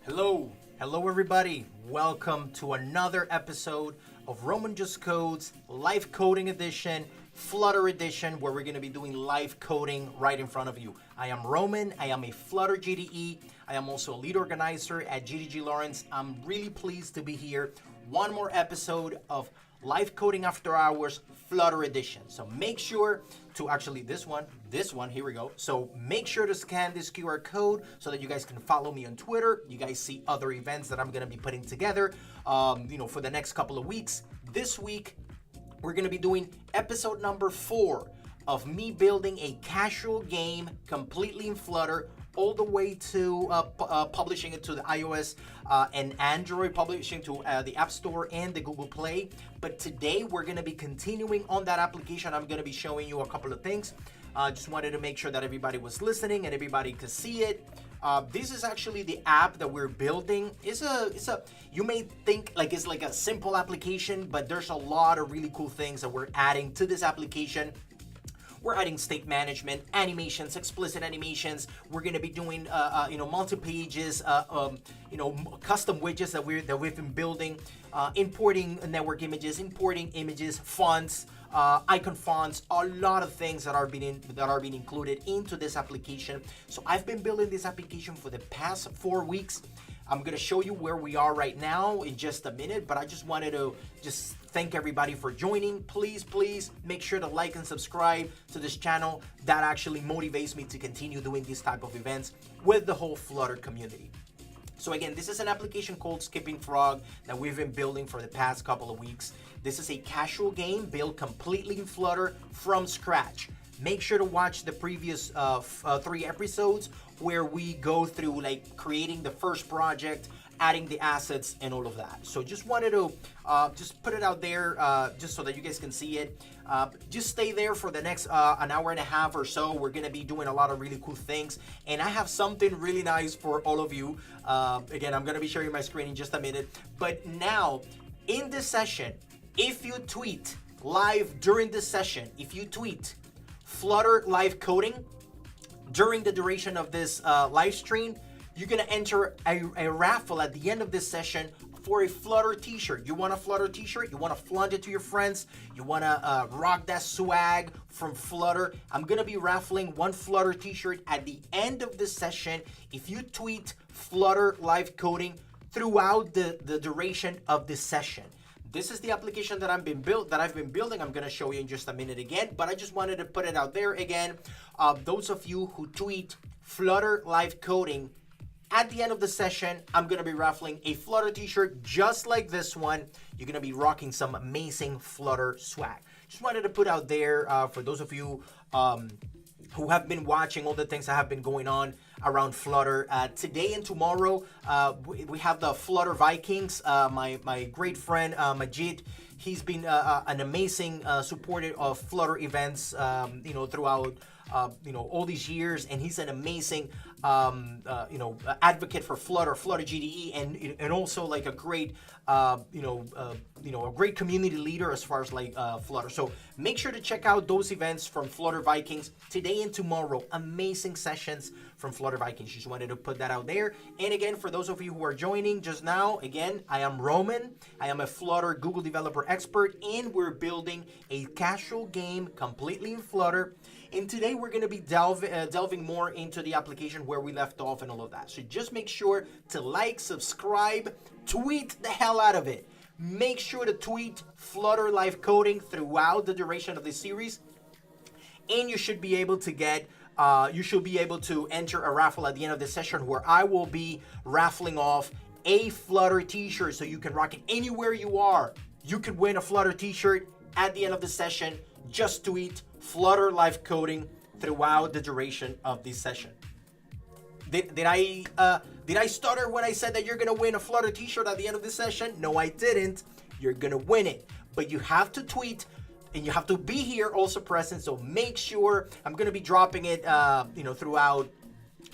Hello everybody. Welcome to another episode of Roman Just Codes Live Coding Edition, Flutter Edition, where we're going to be doing live coding right in front of you. I am Roman. I am a Flutter GDE. I am also a lead organizer at GDG Lawrence. I'm really pleased to be here. One more episode of Live Coding After Hours Flutter Edition. So make sure to actually this one, here we go. So make sure to scan this QR code so that you guys can follow me on Twitter. You guys see other events that I'm going to be putting together, for the next couple of weeks. This week, we're going to be doing episode number 4 of me building a casual game completely in Flutter, all the way to publishing it to the iOS and Android, publishing to the App Store and the Google Play. But today we're going to be continuing on that application. I'm going to be showing you a couple of things. Just wanted to make sure that everybody was listening and everybody could see it. This is actually the app that we're building. You may think like it's like a simple application, but there's a lot of really cool things that we're adding to this application. We're adding state management, animations, explicit animations. We're going to be doing, multi-pages, custom widgets that we've been building, importing network images, importing images, fonts, icon fonts, a lot of things that are being included into this application. So I've been building this application for the past 4 weeks. I'm going to show you where we are right now in just a minute, but I just wanted to thank everybody for joining. Please make sure to like and subscribe to this channel. That actually motivates me to continue doing these type of events with the whole Flutter community. So again, this is an application called Skipping Frog that we've been building for the past couple of weeks. This is a casual game built completely in Flutter from scratch. Make sure to watch the previous 3 episodes where we go through like creating the first project, adding the assets and all of that. So just wanted to just put it out there just so that you guys can see it. Just stay there for the next an hour and a half or so. We're gonna be doing a lot of really cool things, and I have something really nice for all of you. Again, I'm gonna be sharing my screen in just a minute. But now, in this session, if you tweet live during this session, if you tweet Flutter live coding during the duration of this live stream, you're gonna enter a raffle at the end of this session for a Flutter t-shirt. You want a Flutter t-shirt? You wanna flaunt it to your friends? You wanna rock that swag from Flutter? I'm gonna be raffling 1 Flutter t-shirt at the end of this session if you tweet Flutter live coding throughout the duration of this session. This is the application that I've been building. I'm gonna show you in just a minute again, but I just wanted to put it out there again. Those of you who tweet Flutter live coding at the end of the session, I'm gonna be raffling a Flutter t-shirt just like this one. You're gonna be rocking some amazing Flutter swag. Just wanted to put out there for those of you who have been watching all the things that have been going on around Flutter. Today and tomorrow, we have the Flutter Vikings. My great friend Majid, he's been an amazing supporter of Flutter events, throughout all these years, and he's an amazing advocate for Flutter GDE, and also like a great a great community leader as far as like Flutter. So make sure to check out those events from Flutter Vikings today and tomorrow. Amazing sessions from Flutter Vikings. Just wanted to put that out there. And again, for those of you who are joining just now, again, I am Roman. I am a Flutter Google developer expert, and we're building a casual game completely in Flutter. And today we're going to be delving more into the application where we left off and all of that. So just make sure to like, subscribe, tweet the hell out of it. Make sure to tweet Flutter live coding throughout the duration of this series, and you should be able to enter a raffle at the end of the session where I will be raffling off a Flutter t-shirt so you can rock it anywhere you are. You could win a Flutter t-shirt at the end of the session. Just tweet Flutter live coding throughout the duration of this session. Did I stutter when I said that you're gonna win a Flutter t-shirt at the end of this session? No, I didn't. You're gonna win it, but you have to tweet and you have to be here also present. So make sure I'm gonna be dropping it, throughout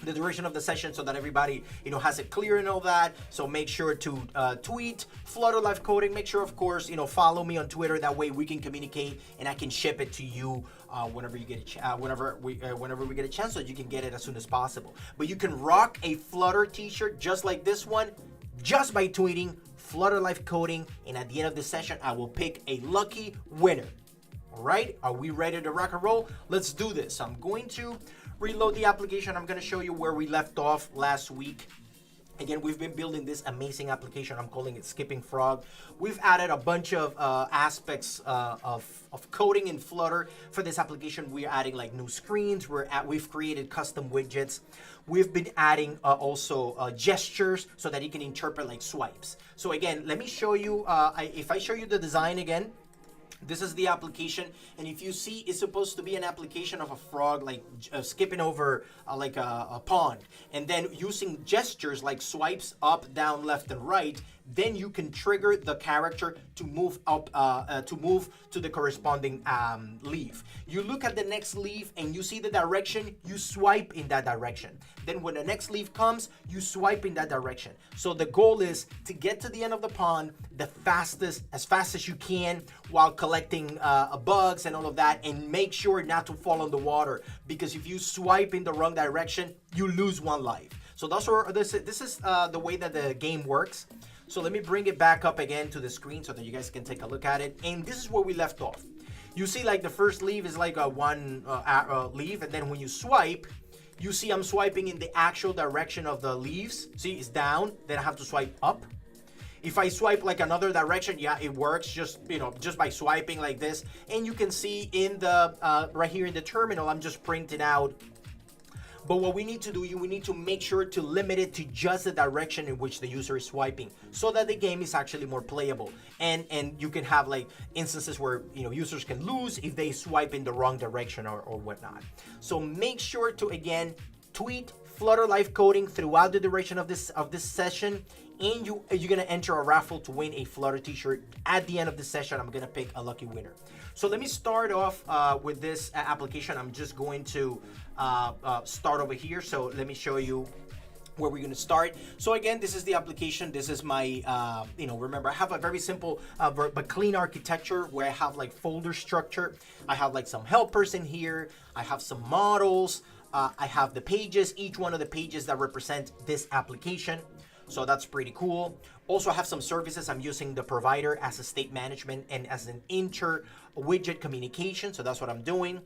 the duration of the session so that everybody has it clear and all that. So make sure to tweet Flutter Live Coding. Make sure, of course, follow me on Twitter. That way we can communicate and I can ship it to you whenever you get whenever we get a chance, so that you can get it as soon as possible. But you can rock a Flutter t-shirt just like this one just by tweeting Flutter Live Coding, and at the end of the session I will pick a lucky winner. All right, are we ready to rock and roll? Let's do this. I'm going to reload the application. I'm going to show you where we left off last week. Again, we've been building this amazing application. I'm calling it Skipping Frog. We've added a bunch of aspects of coding in Flutter for this application. We're adding like new screens. We've created custom widgets. We've been adding also gestures so that you can interpret like swipes. So again, let me show you, if I show you the design again, this is the application, and if you see, it's supposed to be an application of a frog, like skipping over like a pond, and then using gestures like swipes up, down, left, and right. Then you can trigger the character to move up, to move to the corresponding leaf. You look at the next leaf and you see the direction, you swipe in that direction. Then when the next leaf comes, you swipe in that direction. So the goal is to get to the end of the pond as fast as you can, while collecting bugs and all of that, and make sure not to fall on the water, because if you swipe in the wrong direction, you lose one life. So this is the way that the game works. So let me bring it back up again to the screen so that you guys can take a look at it. And this is where we left off. You see, like the first leaf is like a one leaf, and then when you swipe, you see I'm swiping in the actual direction of the leaves. See, it's down, then I have to swipe up. If I swipe like another direction, yeah, it works just by swiping like this. And you can see in the right here in the terminal, I'm just printing out. But what we need to do, we need to make sure to limit it to just the direction in which the user is swiping, so that the game is actually more playable. And you can have like instances where users can lose if they swipe in the wrong direction or whatnot. So make sure to again tweet Flutter Live Coding throughout the duration of this session, and you're gonna enter a raffle to win a Flutter t-shirt. At the end of the session, I'm gonna pick a lucky winner. So let me start off with this application. I'm just going to start over here. So let me show you where we're going to start. So again, this is the application. This is my, remember I have a very simple but clean architecture where I have like folder structure. I have like some helpers in here. I have some models. I have the pages, each one of the pages that represent this application. So that's pretty cool. Also, I have some services. I'm using the provider as a state management and as an inter-widget communication. So that's what I'm doing.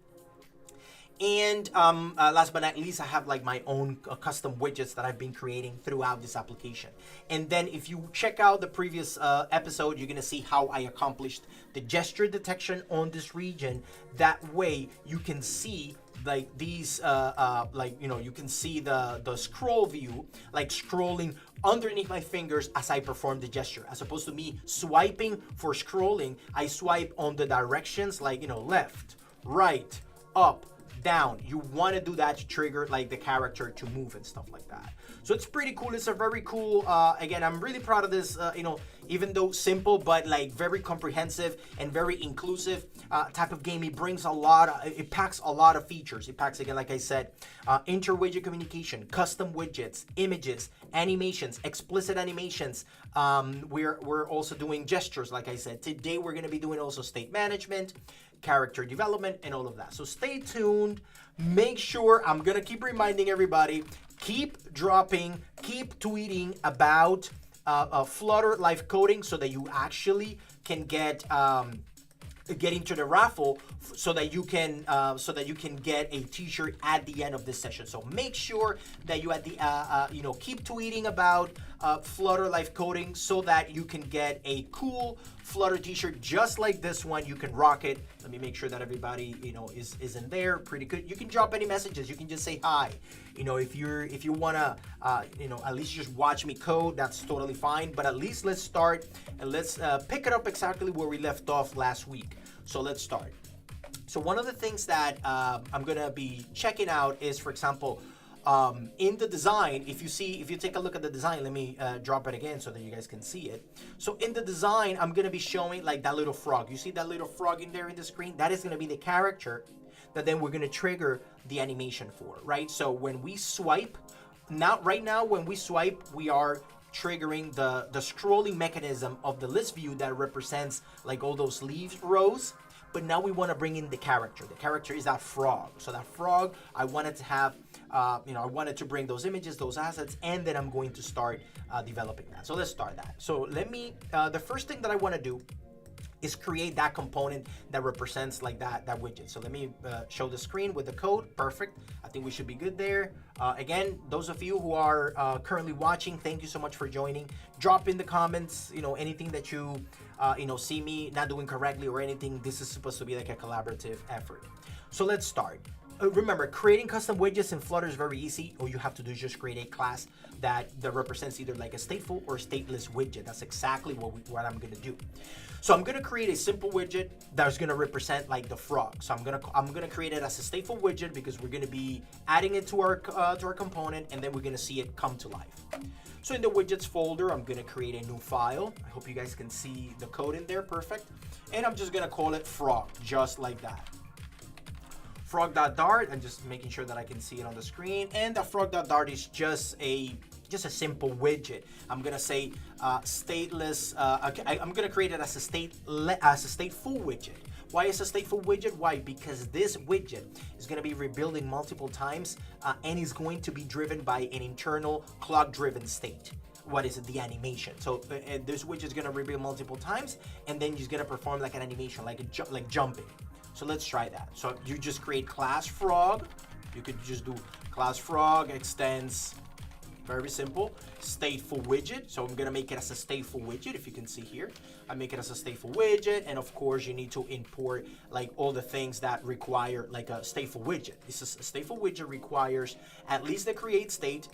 And last but not least, I have like my own custom widgets that I've been creating throughout this application. And then if you check out the previous episode, you're gonna see how I accomplished the gesture detection on this region. That way you can see like these, you can see the scroll view, like scrolling underneath my fingers as I perform the gesture. As opposed to me swiping for scrolling, I swipe on the directions like, left, right, up, down. You want to do that to trigger like the character to move and stuff like that. So it's pretty cool. It's a very cool, again, I'm really proud of this, even though simple, but like very comprehensive and very inclusive type of game. It brings it packs a lot of features. It packs, again, like I said, inter-widget communication, custom widgets, images, animations, explicit animations. We're also doing gestures, like I said. Today, we're going to be doing also state management, character development, and all of that. So stay tuned. Make sure, I'm going to keep reminding everybody, keep dropping, keep tweeting about Flutter Live Coding so that you actually can get into the raffle, so that you can get a t-shirt at the end of this session. So make sure that you keep tweeting about Flutter Live Coding so that you can get a cool Flutter t-shirt just like this one. You can rock it. Let me make sure that everybody is in there. Pretty good. You can drop any messages. You can just say hi. If you wanna at least just watch me code, that's totally fine. But at least let's start and let's pick it up exactly where we left off last week. So let's start. So one of the things that I'm gonna be checking out is, for example, in the design, if you take a look at the design, let me drop it again so that you guys can see it. So in the design, I'm gonna be showing like that little frog. You see that little frog in there in the screen? That is gonna be the character that then we're gonna trigger the animation for, right? So when we swipe, right now when we swipe, we are triggering the scrolling mechanism of the list view that represents like all those leaves rows. But now we want to bring in the character. The character is that frog. So that frog, I wanted to have, I wanted to bring those images, those assets, and then I'm going to start developing that. So let's start that. So let me, the first thing that I want to do is create that component that represents like that widget. So let me show the screen with the code. Perfect. I think we should be good there. Again, those of you who are currently watching, thank you so much for joining. Drop in the comments, anything that you, see me not doing correctly or anything. This is supposed to be like a collaborative effort. So let's start. Remember, creating custom widgets in Flutter is very easy. All you have to do is just create a class that represents either like a stateful or stateless widget. That's exactly what I'm gonna do. So I'm gonna create a simple widget that's gonna represent like the frog. So I'm gonna create it as a stateful widget because we're gonna be adding it to our component, and then we're gonna see it come to life. So in the widgets folder, I'm gonna create a new file. I hope you guys can see the code in there, perfect. And I'm just gonna call it frog, just like that. Frog.dart, I'm just making sure that I can see it on the screen. And the frog.dart is just a simple widget. I'm gonna say stateless. I'm gonna create it as a stateful widget. Why is a stateful widget? Why? Because this widget is gonna be rebuilding multiple times and is going to be driven by an internal clock-driven state. What is it? The animation. So this widget is gonna rebuild multiple times, and then it's gonna perform like an animation, like jumping. So let's try that. So you just create class frog. You could just do class frog extends, very simple, stateful widget. So I'm gonna make it as a stateful widget. If you can see here, I make it as a stateful widget. And of course you need to import like all the things that require like a stateful widget. This is a stateful widget requires at least the create state.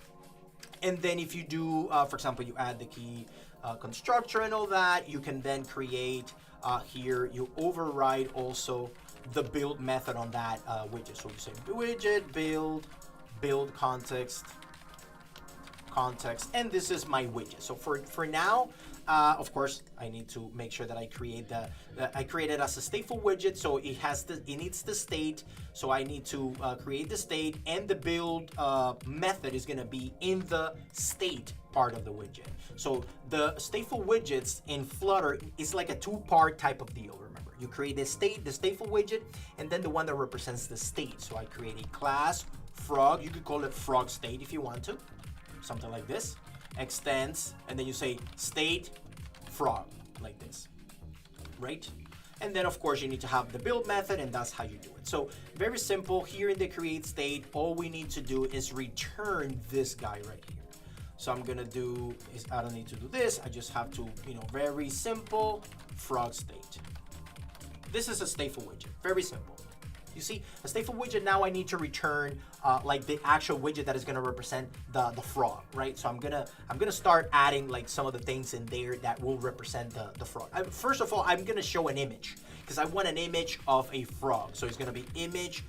And then if you do, for example, you add the key constructor and all that, you can then create here, you override also the build method on that widget. So you say widget build context, and this is my widget. So for now, of course, I need to make sure that I create I create it as a stateful widget. So it needs the state. So I need to create the state, and the build method is gonna be in the state part of the widget. So the stateful widgets in Flutter is like a two-part type of deal. Remember, you create the stateful widget, and then the one that represents the state. So I create a class frog. You could call it frog state if you want to, something like this. Extends, and then you say state frog, like this, right? And then of course you need to have the build method, and that's how you do it. So very simple. Here in the create state, all we need to do is return this guy right here. So I'm gonna do is, I don't need to do this. I just have to, very simple frog state. This is a stateful widget, very simple. You see, a stateful widget, now I need to return like the actual widget that is gonna represent the frog, right? So I'm gonna start adding like some of the things in there that will represent the frog. First of all, I'm gonna show an image because I want an image of a frog. So it's gonna be image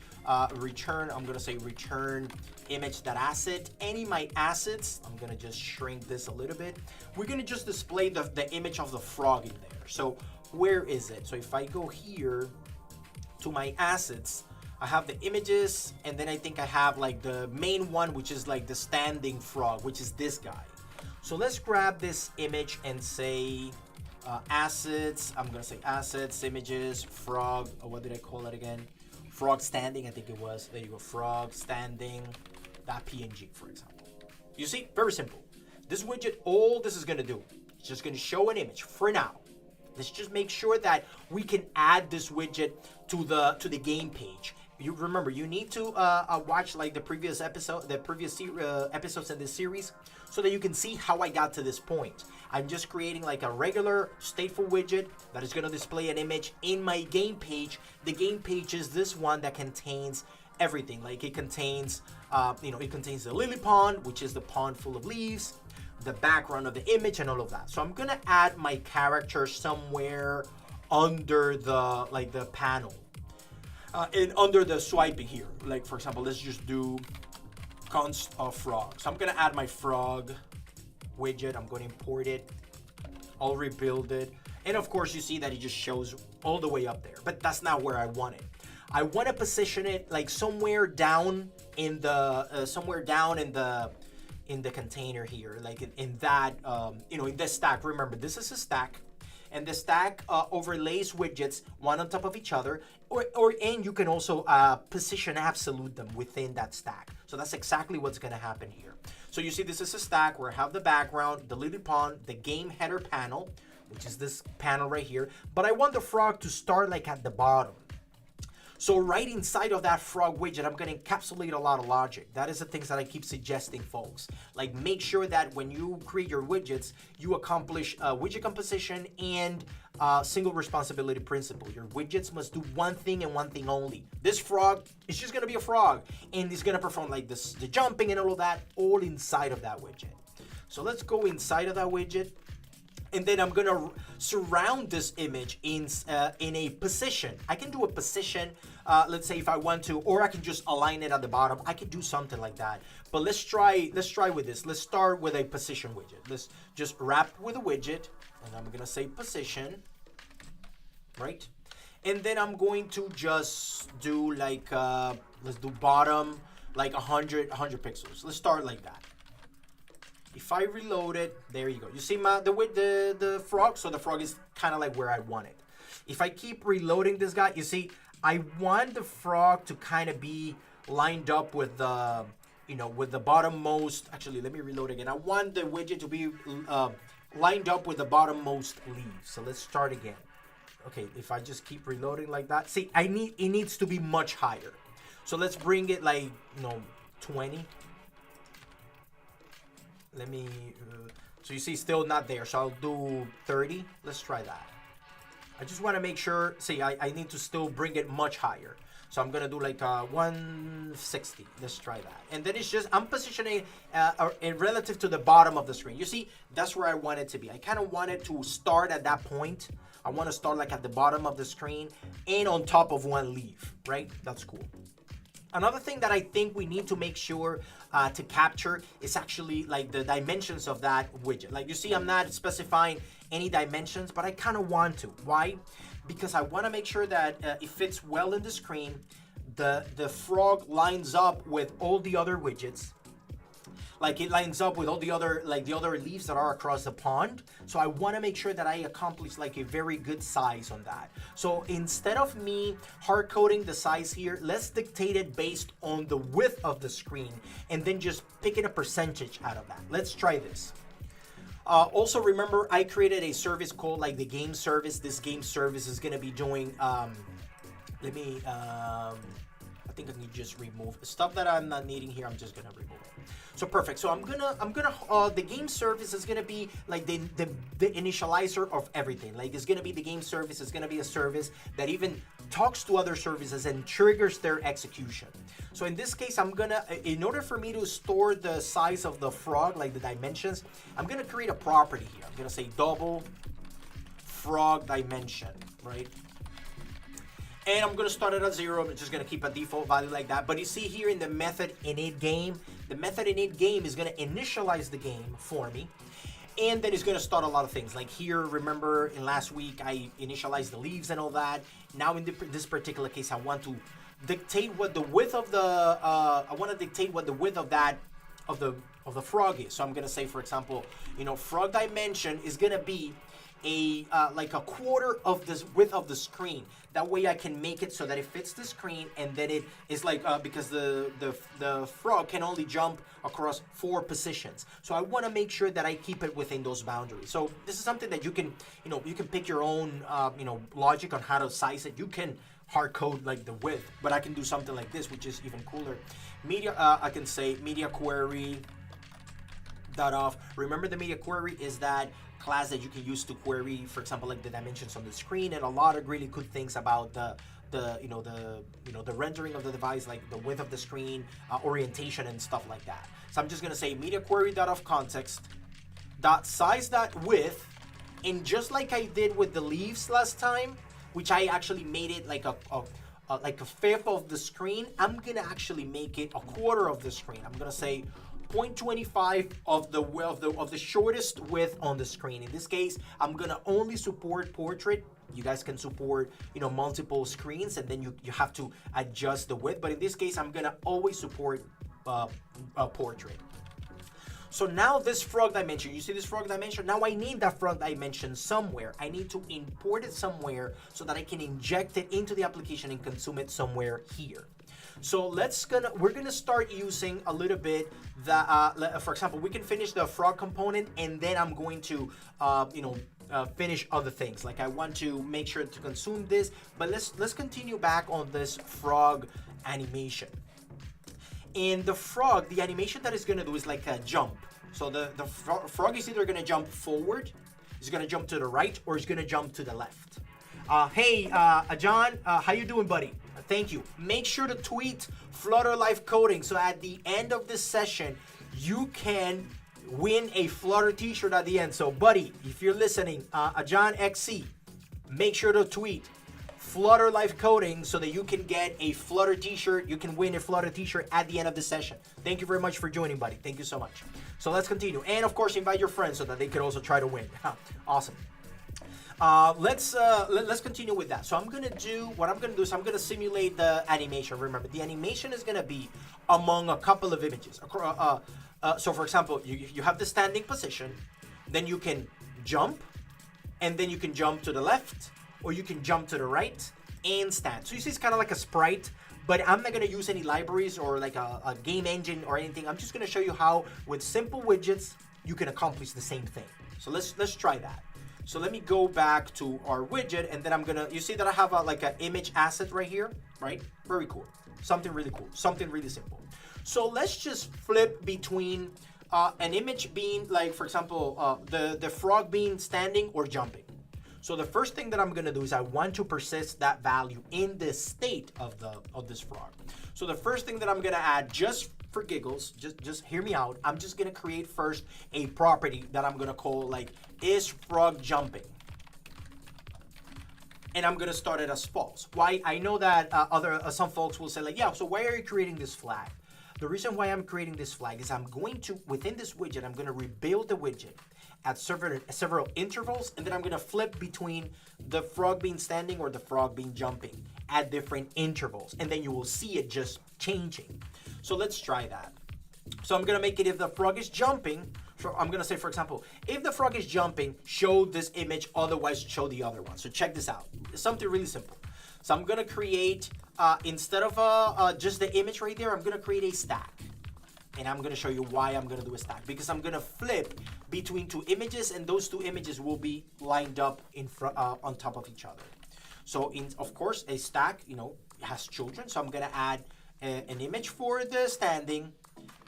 return. I'm gonna say return image that asset. Any of my assets, I'm gonna just shrink this a little bit. We're gonna just display the image of the frog in there. So where is it? So if I go here to my assets, I have the images, and then I think I have like the main one, which is like the standing frog, which is this guy. So let's grab this image and say assets. I'm gonna say assets, images, frog. What did I call it again? Frog standing, I think it was. There you go, frog standing, .png, for example. You see, very simple. This widget, all this is gonna do, it's just gonna show an image for now. Let's just make sure that we can add this widget to the game page. You remember, you need to watch like the previous episodes in this series, so that you can see how I got to this point. I'm just creating like a regular stateful widget that is going to display an image in my game page. The game page is this one that contains everything. Like it contains, it contains the lily pond, which is the pond full of leaves, the background of the image, and all of that. So I'm gonna add my character somewhere under the panel, and under the swiping here. Like for example, let's just do const of frog. So I'm gonna add my frog widget. I'm gonna import it. I'll rebuild it, and of course you see that it just shows all the way up there. But that's not where I want it. I want to position it like somewhere down in the in the container here, like in that in this stack. Remember, this is a stack, and the stack overlays widgets one on top of each other, and you can also position absolute them within that stack. So that's exactly what's going to happen here. So you see, this is a stack where I have the background, the little pawn, the game header panel, which is this panel right here, but I want the frog to start like at the bottom. So right inside of that frog widget, I'm going to encapsulate a lot of logic. That is the things that I keep suggesting, folks. Like, make sure that when you create your widgets, you accomplish widget composition and single responsibility principle. Your widgets must do one thing and one thing only. This frog is just going to be a frog, and it's going to perform like this, the jumping and all of that, all inside of that widget. So let's go inside of that widget. And then I'm gonna surround this image in a position. I can do a position, let's say if I want to, or I can just align it at the bottom. I can do something like that. But let's try with this. Let's start with a position widget. Let's just wrap with a widget, and I'm gonna say position, right? And then I'm going to just do like let's do bottom like 100 pixels. Let's start like that. If I reload it, there you go. You see the frog? So the frog is kind of like where I want it. If I keep reloading this guy, you see, I want the frog to kind of be lined up with the, with the bottommost. Actually, let me reload again. I want the widget to be lined up with the bottommost leaf. So let's start again. Okay, if I just keep reloading like that, see, it needs to be much higher. So let's bring it like, 20. Let me, so you see, still not there. So I'll do 30. Let's try that. I just want to make sure, see, I need to still bring it much higher. So I'm going to do like 160. Let's try that. And then it's just, I'm positioning it relative to the bottom of the screen. You see, that's where I want it to be. I kind of want it to start at that point. I want to start like at the bottom of the screen and on top of one leaf, right? That's cool. Another thing that I think we need to make sure to capture is actually like the dimensions of that widget. Like you see, I'm not specifying any dimensions, but I kind of want to. Why? Because I want to make sure that it fits well in the screen. The frog lines up with all the other widgets. Like it lines up with all the other, like the other leaves that are across the pond. So I want to make sure that I accomplish like a very good size on that. So instead of me hard coding the size here, let's dictate it based on the width of the screen and then just picking a percentage out of that. Let's try this. Also remember, I created a service called like the game service. This game service is going to be doing, I think I can just remove stuff that I'm not needing here. I'm just going to remove it. So perfect. So I'm gonna the game service is gonna be like the initializer of everything. Like it's gonna be the game service. It's gonna be a service that even talks to other services and triggers their execution. So in this case, I'm gonna, in order for me to store the size of the frog, like the dimensions, I'm gonna create a property here. I'm gonna say double frog dimension, right? And I'm gonna start it at 0. I'm just gonna keep a default value like that. But you see here in the method init game, the method init game is gonna initialize the game for me. And then it's gonna start a lot of things. Like here, remember in last week, I initialized the leaves and all that. Now in this particular case, I want to dictate what the width of the, of the frog is. So I'm gonna say, for example, frog dimension is gonna be like a quarter of this width of the screen. That way I can make it so that it fits the screen, and then it is like because the frog can only jump across 4 positions. So I want to make sure that I keep it within those boundaries. So this is something that you can pick your own logic on how to size it. You can hard code like the width, but I can do something like this, which is even cooler. I can say media query dot off. Remember, the media query is that class that you can use to query, for example, like the dimensions on the screen and a lot of really good things about the rendering of the device, like the width of the screen, orientation and stuff like that. So I'm just gonna say media query dot of context dot size dot width, and just like I did with the leaves last time, which I actually made it like a fifth of the screen, I'm gonna actually make it a quarter of the screen. I'm gonna say 0.25 of the shortest width on the screen. In this case, I'm gonna only support portrait You guys can support, multiple screens, and then you have to adjust the width. But in this case, I'm gonna always support a portrait. So now this frog dimension, you see this frog dimension? Now I need that frog dimension somewhere. I need to import it somewhere so that I can inject it into the application and consume it somewhere here. So we're gonna start using a little bit the, for example, we can finish the frog component, and then I'm going to, finish other things. Like I want to make sure to consume this, but let's continue back on this frog animation. And the frog, the animation that it's gonna do is like a jump. So the frog is either gonna jump forward, it's gonna jump to the right, or it's gonna jump to the left. Hey, John, how you doing, buddy? Thank you. Make sure to tweet Flutter Live Coding, so at the end of this session, you can win a Flutter t-shirt at the end. So, buddy, if you're listening, John XC, make sure to tweet Flutter Live Coding so that you can get a Flutter t-shirt. You can win a Flutter t-shirt at the end of the session. Thank you very much for joining, buddy. Thank you so much. So let's continue. And of course, invite your friends so that they can also try to win. Awesome. Let's continue with that. So what I'm gonna do is I'm gonna simulate the animation. Remember, the animation is gonna be among a couple of images. So for example, you have the standing position, then you can jump, and then you can jump to the left, or you can jump to the right and stand. So you see it's kind of like a sprite, but I'm not gonna use any libraries or like a game engine or anything. I'm just gonna show you how with simple widgets, you can accomplish the same thing. So let's try that. So let me go back to our widget, and then you see that I have like an image asset right here, right? Very cool. Something really cool, something really simple. So let's just flip between an image being like, for example, the frog being standing or jumping. So the first thing that I'm gonna do is I want to persist that value in the state of this frog. So the first thing that I'm gonna add, just for giggles, just hear me out, I'm just gonna create first a property that I'm gonna call like is frog jumping. And I'm gonna start it as false. Why? I know that some folks will say like, yeah, so why are you creating this flag? The reason why I'm creating this flag is I'm going to, within this widget, I'm gonna rebuild the widget at several intervals, and then I'm gonna flip between the frog being standing or the frog being jumping at different intervals, and then you will see it just changing. So let's try that. So I'm gonna make it if the frog is jumping, so I'm gonna say, for example, if the frog is jumping, show this image, otherwise show the other one. So check this out. It's something really simple. So I'm gonna create, instead of just the image right there, I'm gonna create a stack. And I'm gonna show you why I'm gonna do a stack. Because I'm gonna flip between two images, and those two images will be lined up in front, on top of each other. So of course, a stack, has children. So I'm gonna add an image for the standing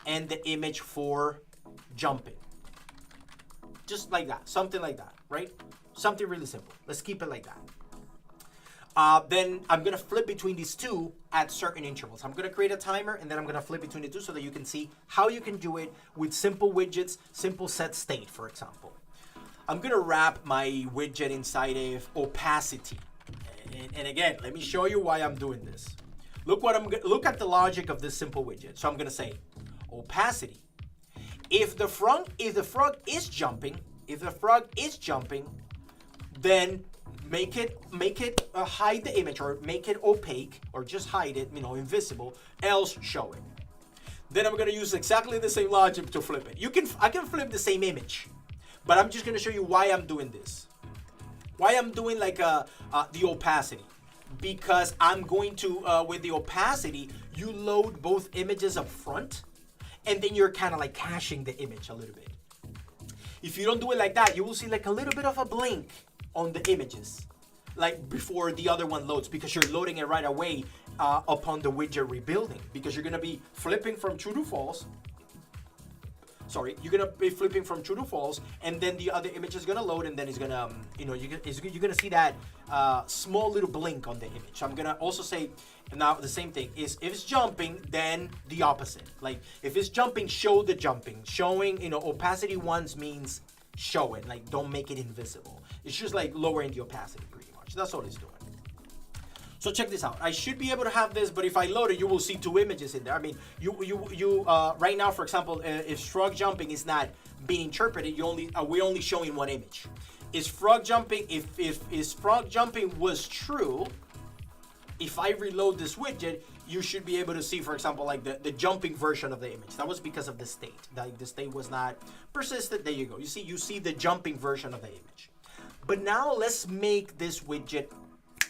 and the image for jumping. Just like that, something like that, right? Something really simple. Let's keep it like that. Then I'm gonna flip between these two at certain intervals. I'm gonna create a timer, and then I'm gonna flip between the two so that you can see how you can do it with simple widgets, simple set state, for example. I'm gonna wrap my widget inside of opacity. And again, let me show you why I'm doing this. Look at the logic of this simple widget. So I'm gonna say opacity. If the frog is jumping, then make it hide the image, or make it opaque, or just hide it, invisible, else show it. Then I'm gonna use exactly the same logic to flip it. I can flip the same image, but I'm just gonna show you why I'm doing this. Why I'm doing like the opacity. Because I'm going to, with the opacity, you load both images up front, and then you're kind of like caching the image a little bit. If you don't do it like that, you will see like a little bit of a blink on the images, like before the other one loads, because you're loading it right away upon the widget rebuilding, because you're gonna be flipping from true to false. Sorry, you're gonna be flipping from true to false, and then the other image is gonna load, and then it's gonna, you're gonna see that small little blink on the image. So I'm gonna also say now the same thing is if it's jumping, then the opposite. Like if it's jumping, show the jumping. Showing, opacity once means show it, like don't make it invisible. It's just like lowering the opacity pretty much. That's all it's doing. So check this out. I should be able to have this, but if I load it, you will see two images in there. I mean, you right now, for example, if frog jumping is not being interpreted, we're only showing one image. is frog jumping, if is frog jumping was true, if I reload this widget, you should be able to see, for example, like the jumping version of the image. That was because of the state. Like the state was not persistent. There you go. You see the jumping version of the image. But now let's make this widget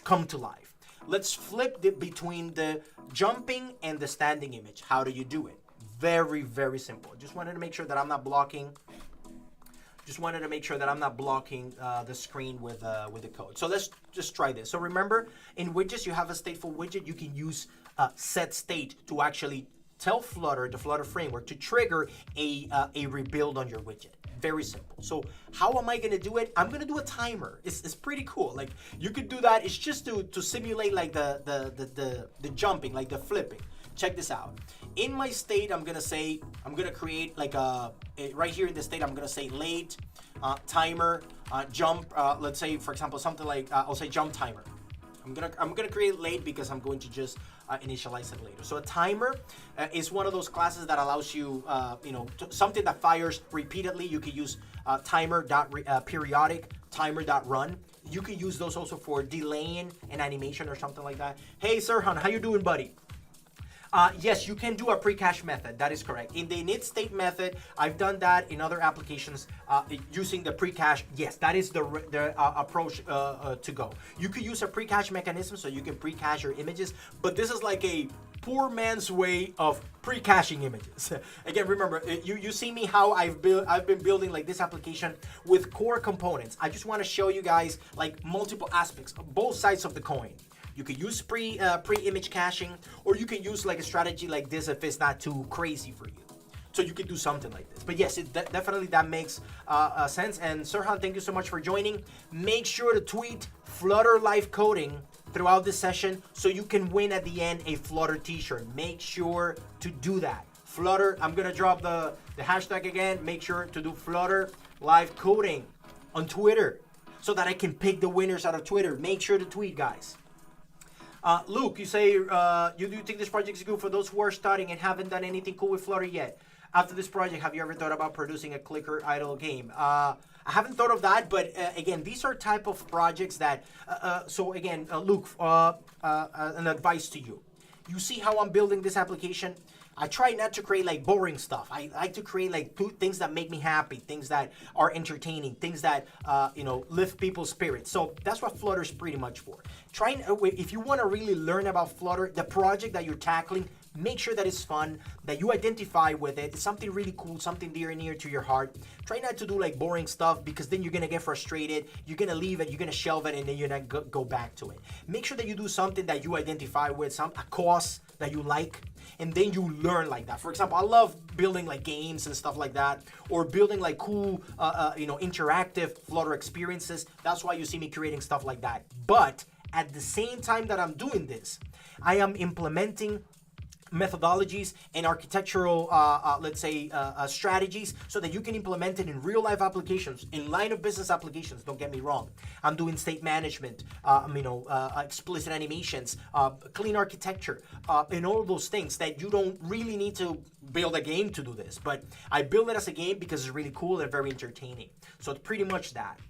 come to life. Let's flip between the jumping and the standing image. How do you do it? Very, very simple. Just wanted to make sure that I'm not blocking. The screen with the code. So let's just try this. So remember, in widgets, you have a stateful widget. You can use set state to actually tell Flutter, the Flutter framework, to trigger a rebuild on your widget. Very simple. So how am I going to do it? I'm going to do a timer. It's pretty cool. Like you could do that. It's just to simulate like the jumping, like the flipping. Check this out. In my state, I'm going to create like right here in the state, I'm going to say late, timer, jump. Let's say, for example, something like, I'll say jump timer. I'm gonna create late because I'm going to just initialize it later. So a timer is one of those classes that allows you, something that fires repeatedly. You can use timer.periodic, timer.run. You can use those also for delaying an animation or something like that. Hey, Sirhan, how you doing, buddy? Yes, you can do a precache method. That is correct. In the init state method, I've done that in other applications using the precache. Yes, that is the approach to go. You could use a precache mechanism so you can precache your images, but this is like a poor man's way of precaching images. Again, remember, you see me how I've been building like this application with core components. I just want to show you guys like multiple aspects, both sides of the coin. You could use pre-image caching, or you can use like a strategy like this if it's not too crazy for you. So you could do something like this. But yes, definitely that makes sense. And Sirhan, thank you so much for joining. Make sure to tweet Flutter live coding throughout this session so you can win at the end a Flutter t-shirt. Make sure to do that. Flutter, I'm gonna drop the hashtag again. Make sure to do Flutter live coding on Twitter so that I can pick the winners out of Twitter. Make sure to tweet, guys. Luke, you say you do think this project is good for those who are starting and haven't done anything cool with Flutter yet. After this project, have you ever thought about producing a clicker idle game? I haven't thought of that, but again, these are type of projects that, so again, Luke, an advice to you. You see how I'm building this application? I try not to create like boring stuff. I like to create like things that make me happy, things that are entertaining, things that lift people's spirits. So that's what Flutter is pretty much for. If you want to really learn about Flutter, the project that you're tackling, make sure that it's fun, that you identify with it. It's something really cool, something dear and near to your heart. Try not to do like boring stuff because then you're gonna get frustrated. You're gonna leave it, you're gonna shelve it, and then you're not go back to it. Make sure that you do something that you identify with, a cause that you like, and then you learn like that. For example, I love building like games and stuff like that, or building like cool, interactive Flutter experiences. That's why you see me creating stuff like that. But at the same time that I'm doing this, I am implementing methodologies and architectural, strategies so that you can implement it in real life applications, in line of business applications. Don't get me wrong. I'm doing state management, explicit animations, clean architecture, and all of those things that you don't really need to build a game to do this. But I build it as a game because it's really cool and very entertaining. So it's pretty much that.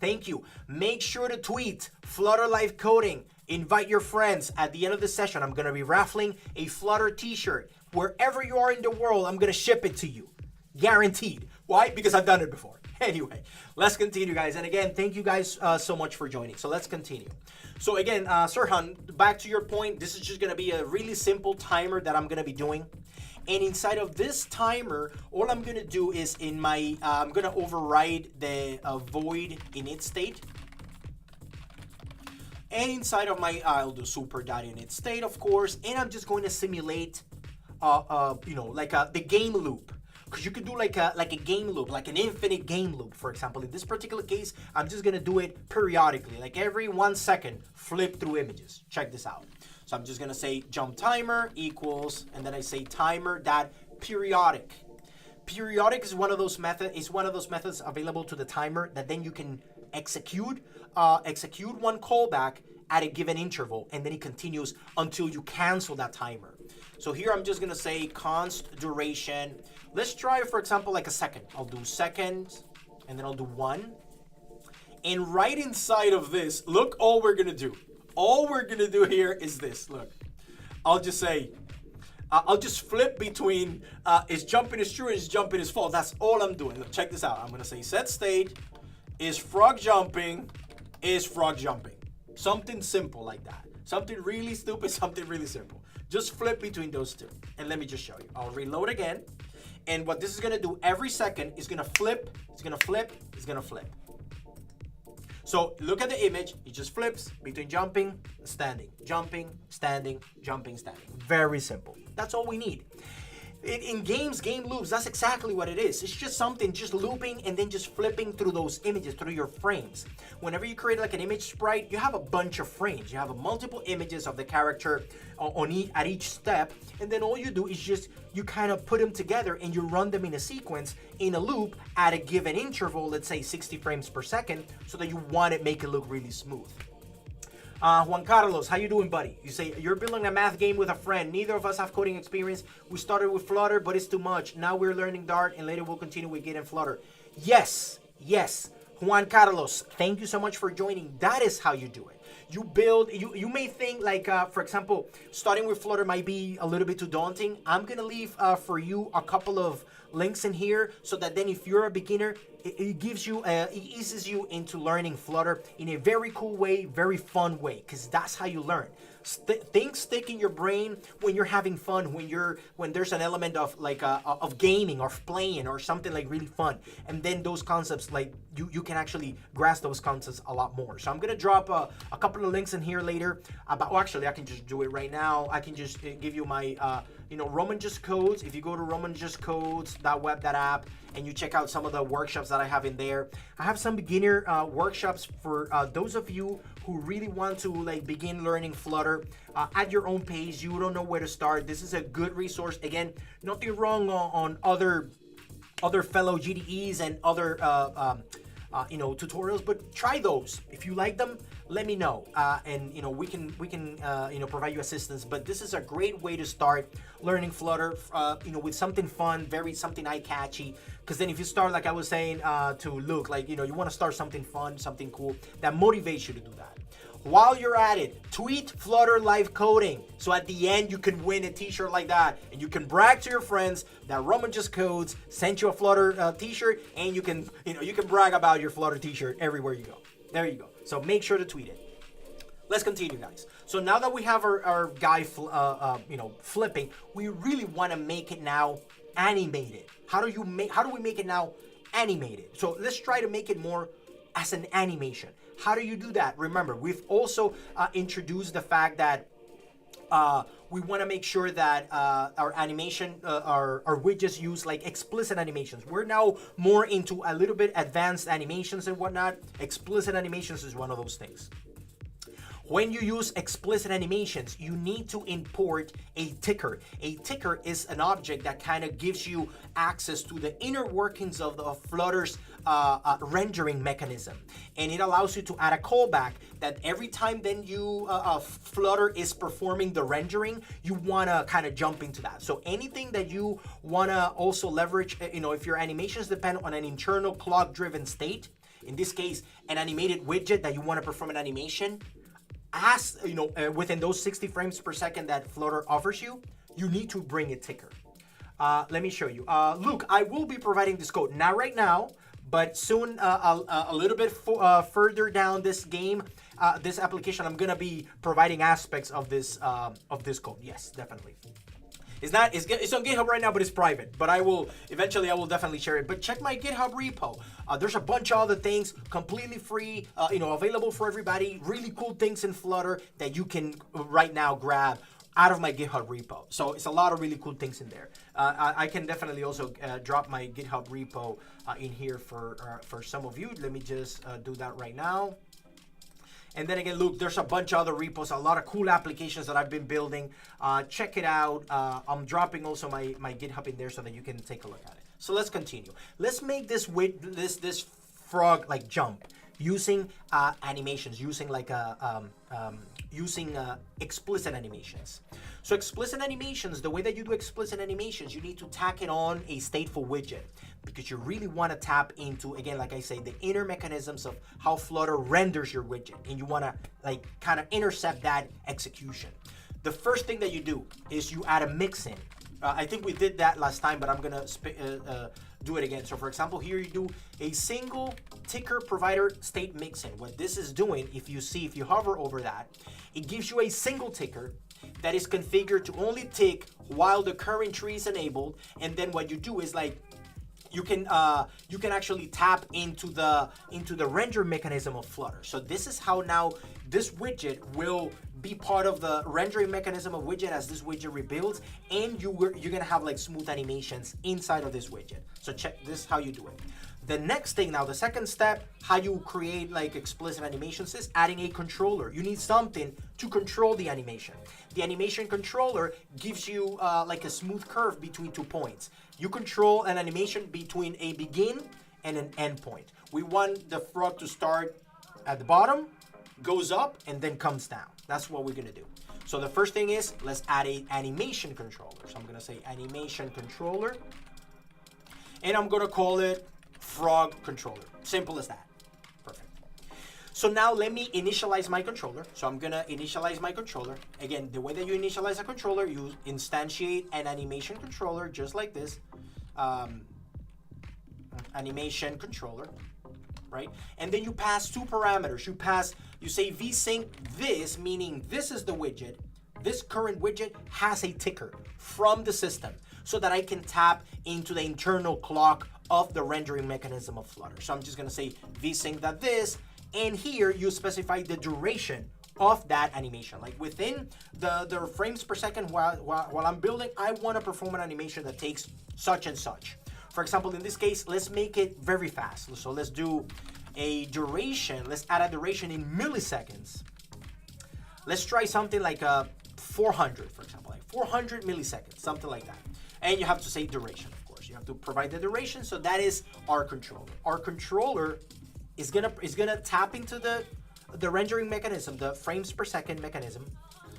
Thank you. Make sure to tweet Flutter Live Coding. Invite your friends. At the end of the session, I'm going to be raffling a Flutter t-shirt. Wherever you are in the world, I'm going to ship it to you. Guaranteed. Why? Because I've done it before. Anyway, let's continue, guys. And again, thank you guys so much for joining. So let's continue. So again, Sirhan, back to your point, this is just going to be a really simple timer that I'm going to be doing. And inside of this timer, all I'm going to do is I'm going to override the void init state. And inside of I'll do super.init state, of course. And I'm just going to simulate, the game loop. Because you could do like a game loop, like an infinite game loop, for example. In this particular case, I'm just going to do it periodically. Like every 1 second, flip through images. Check this out. So I'm just going to say jump timer equals, and then I say timer.periodic. Periodic is one of those methods available to the timer that then you can execute one callback at a given interval, and then it continues until you cancel that timer. So here I'm just going to say const duration. Let's try, for example, like a second. I'll do seconds, and then I'll do 1. And right inside of this, look, all we're gonna do. All we're gonna do here is this. Look, I'll just say, I'll just flip between is jumping is true, is jumping is false. That's all I'm doing. Look, check this out. I'm gonna say set state is frog jumping, is frog jumping. Something simple like that. Something really stupid, something really simple. Just flip between those two. And let me just show you. I'll reload again. And what this is gonna do every second is gonna flip, it's gonna flip, it's gonna flip. So look at the image, it just flips between jumping, standing, jumping, standing, jumping, standing. Very simple. That's all we need. In games, game loops, that's exactly what it is. It's just something just looping and then just flipping through those images, through your frames. Whenever you create like an image sprite, you have a bunch of frames. You have multiple images of the character at each step, and then all you do is just, you kind of put them together and you run them in a sequence, in a loop, at a given interval, let's say 60 frames per second, so that you want to make it look really smooth. Juan Carlos, how you doing, buddy? You say, you're building a math game with a friend. Neither of us have coding experience. We started with Flutter, but it's too much. Now we're learning Dart, and later we'll continue with Git and Flutter. Yes, yes. Juan Carlos, thank you so much for joining. That is how you do it. You build, you may think like, for example, starting with Flutter might be a little bit too daunting. I'm going to leave for you a couple of links in here so that then if you're a beginner, it gives you, it eases you into learning Flutter in a very cool way, very fun way, because that's how you learn. Things stick in your brain when you're having fun, when there's an element of like of gaming or playing or something like really fun, and then those concepts, like you can actually grasp those concepts a lot more. So I'm gonna drop a couple of links in here later about, well, actually I can just do it right now. I can just give you my Roman Just Codes. If you go to romanjustcodes.web.app and you check out some of the workshops that I have in there, I have some beginner workshops for those of you who really want to like begin learning Flutter at your own pace. You don't know where to start. This is a good resource. Again, nothing wrong on other fellow GDEs and other tutorials, but try those. If you like them, let me know, and we can provide you assistance. But this is a great way to start learning Flutter, with something fun, something eye-catchy. Because then if you start, like I was saying to Luke, like you want to start something fun, something cool that motivates you to do that. While you're at it, tweet Flutter live coding, so at the end you can win a t-shirt like that, and you can brag to your friends that Roman Just Codes sent you a Flutter t-shirt, and you can brag about your Flutter t-shirt everywhere you go. There you go. So make sure to tweet it. Let's continue, guys. So now that we have our guy flipping, we really want to make it now animated. How do we make it now animated? So let's try to make it more as an animation. How do you do that? Remember, we've also introduced the fact that we want to make sure that our animation, our widgets use like explicit animations. We're now more into a little bit advanced animations and whatnot. Explicit animations is one of those things. When you use explicit animations, you need to import a ticker. A ticker is an object that kind of gives you access to the inner workings of Flutter's rendering mechanism. And it allows you to add a callback that every time then Flutter is performing the rendering, you want to kind of jump into that. So anything that you want to also leverage, if your animations depend on an internal clock-driven state, in this case, an animated widget that you want to perform an animation, within those 60 frames per second that Flutter offers you, you need to bring a ticker. Let me show you. Luke, I will be providing this code, not right now, but soon, a little bit further down this game, this application, I'm gonna be providing aspects of this code. Yes, definitely. It's on GitHub right now, but it's private. But eventually I will definitely share it. But check my GitHub repo. There's a bunch of other things completely free, available for everybody. Really cool things in Flutter that you can right now grab out of my GitHub repo. So it's a lot of really cool things in there. I can definitely also drop my GitHub repo in here for some of you. Let me just do that right now. And then again, look, there's a bunch of other repos, a lot of cool applications that I've been building. Check it out. I'm dropping also my GitHub in there so that you can take a look at it. So let's continue. Let's make this frog like jump. using animations, using like explicit animations. So explicit animations, the way that you do explicit animations, you need to tack it on a stateful widget, because you really want to tap into, again, like I say, the inner mechanisms of how Flutter renders your widget, and you want to like kind of intercept that execution. The first thing that you do is you add a mix in. I think we did that last time, but I'm gonna do it again. So for example, here you do a single ticker provider state mixin. What this is doing, if you hover over that, it gives you a single ticker that is configured to only tick while the current tree is enabled. And then what you do is like, you can actually tap into the render mechanism of Flutter. So this is how now this widget will be part of the rendering mechanism of widget as this widget rebuilds, and you're gonna have like smooth animations inside of this widget. So check this, how you do it. The next thing now, the second step, how you create like explicit animations, is adding a controller. You need something to control the animation. The animation controller gives you like a smooth curve between 2 points. You control an animation between a begin and an end point. We want the frog to start at the bottom, goes up, and then comes down. That's what we're gonna do. So the first thing is, let's add a animation controller. So I'm gonna say animation controller, and I'm gonna call it frog controller. Simple as that. Perfect. So now let me initialize my controller. So I'm gonna initialize my controller. Again, the way that you initialize a controller, you instantiate an animation controller just like this. Animation controller, right? And then you pass 2 parameters. You say vsync this, meaning this is the widget. This current widget has a ticker from the system so that I can tap into the internal clock of the rendering mechanism of Flutter. So I'm just gonna say vsync.this, and here you specify the duration of that animation. Like within the frames per second while I'm building, I wanna perform an animation that takes such and such. For example, in this case, let's make it very fast. So let's do a duration. Let's add a duration in milliseconds. Let's try something like 400, for example, like 400 milliseconds, something like that. And you have to say duration, of course. You have to provide the duration. So that is our controller. Our controller is gonna tap into the rendering mechanism, the frames per second mechanism.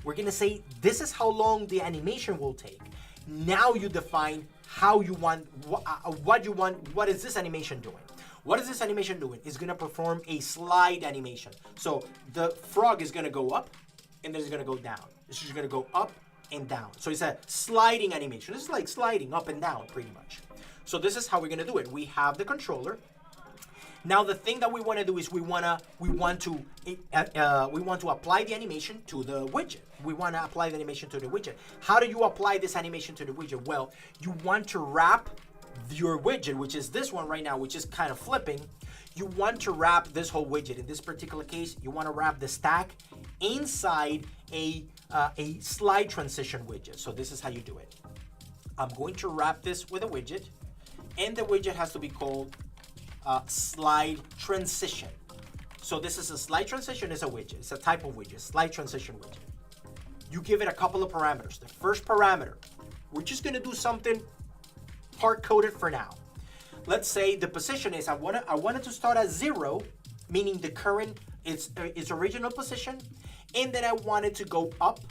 We're gonna say this is how long the animation will take. Now you define how you want, what you want, what is this animation doing? What is this animation doing? It's gonna perform a slide animation. So the frog is gonna go up, and then it's gonna go down. It's just gonna go up and down. So it's a sliding animation. It's like sliding up and down pretty much. So this is how we're gonna do it. We have the controller. Now the thing that we want to do is we want to apply the animation to the widget. We want to apply the animation to the widget. How do you apply this animation to the widget? Well, you want to wrap your widget, which is this one right now, which is kind of flipping. You want to wrap this whole widget. In this particular case, you want to wrap the stack inside a slide transition widget. So this is how you do it. I'm going to wrap this with a widget, and the widget has to be called slide transition. So this is a slide transition, is a widget. It's a type of widget, slide transition widget. You give it a couple of parameters. The first parameter, we're just gonna do something hard-coded for now. Let's say the position is, I want it to start at 0, meaning the current, its original position, and then I want it to go up,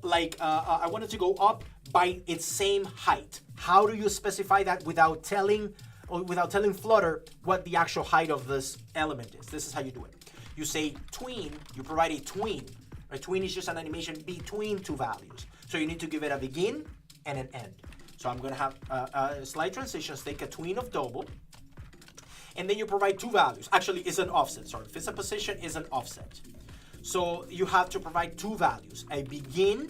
like I want it to go up by its same height. How do you specify that without telling Flutter what the actual height of this element is? This is how you do it. You say tween, you provide a tween. A tween is just an animation between 2 values. So you need to give it a begin and an end. So I'm gonna have slide transitions, take a tween of double, and then you provide 2 values. Actually, it's an offset, sorry. If it's a position, it's an offset. So you have to provide 2 values, a begin,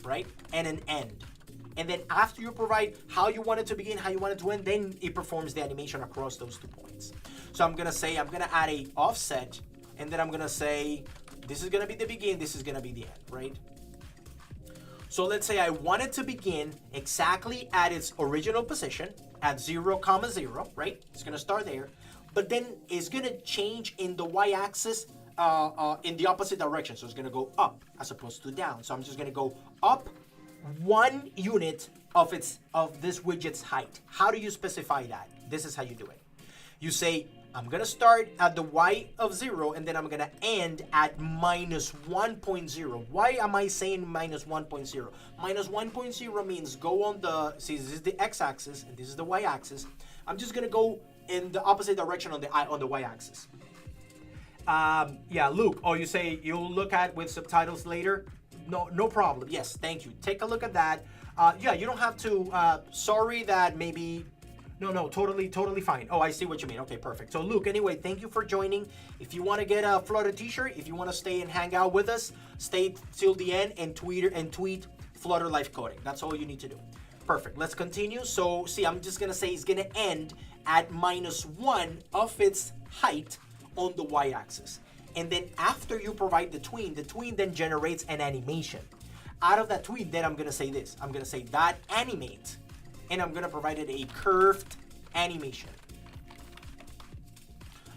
right, and an end. And then after you provide how you want it to begin, how you want it to end, then it performs the animation across those 2 points. So I'm gonna say, I'm gonna add a offset, and then I'm gonna say, this is gonna be the begin, this is gonna be the end, right? So let's say I want it to begin exactly at its original position, at 0, 0, right? It's gonna start there, but then it's gonna change in the y-axis in the opposite direction. So it's gonna go up as opposed to down. So I'm just gonna go up 1 unit of this widget's height. How do you specify that? This is how you do it. You say, I'm gonna start at the y of 0, and then I'm gonna end at minus 1.0. Why am I saying minus 1.0? Minus 1.0 means go on the, see, this is the x-axis, and this is the y-axis. I'm just gonna go in the opposite direction on the y-axis. Yeah, Luke, you say you'll look at with subtitles later? No problem. Yes, thank you. Take a look at that. Yeah, you don't have to, sorry that maybe, no, totally fine. Oh, I see what you mean. Okay, perfect. So Luke, anyway, thank you for joining. If you want to get a Flutter t-shirt, if you want to stay and hang out with us, stay till the end and tweet Flutter Life Coding. That's all you need to do. Perfect. Let's continue. So see, I'm just going to say it's going to end at minus 1 of its height on the y-axis. And then after you provide the tween then generates an animation. Out of that tween, then I'm going to say this. I'm going to say dot animate, and I'm going to provide it a curved animation.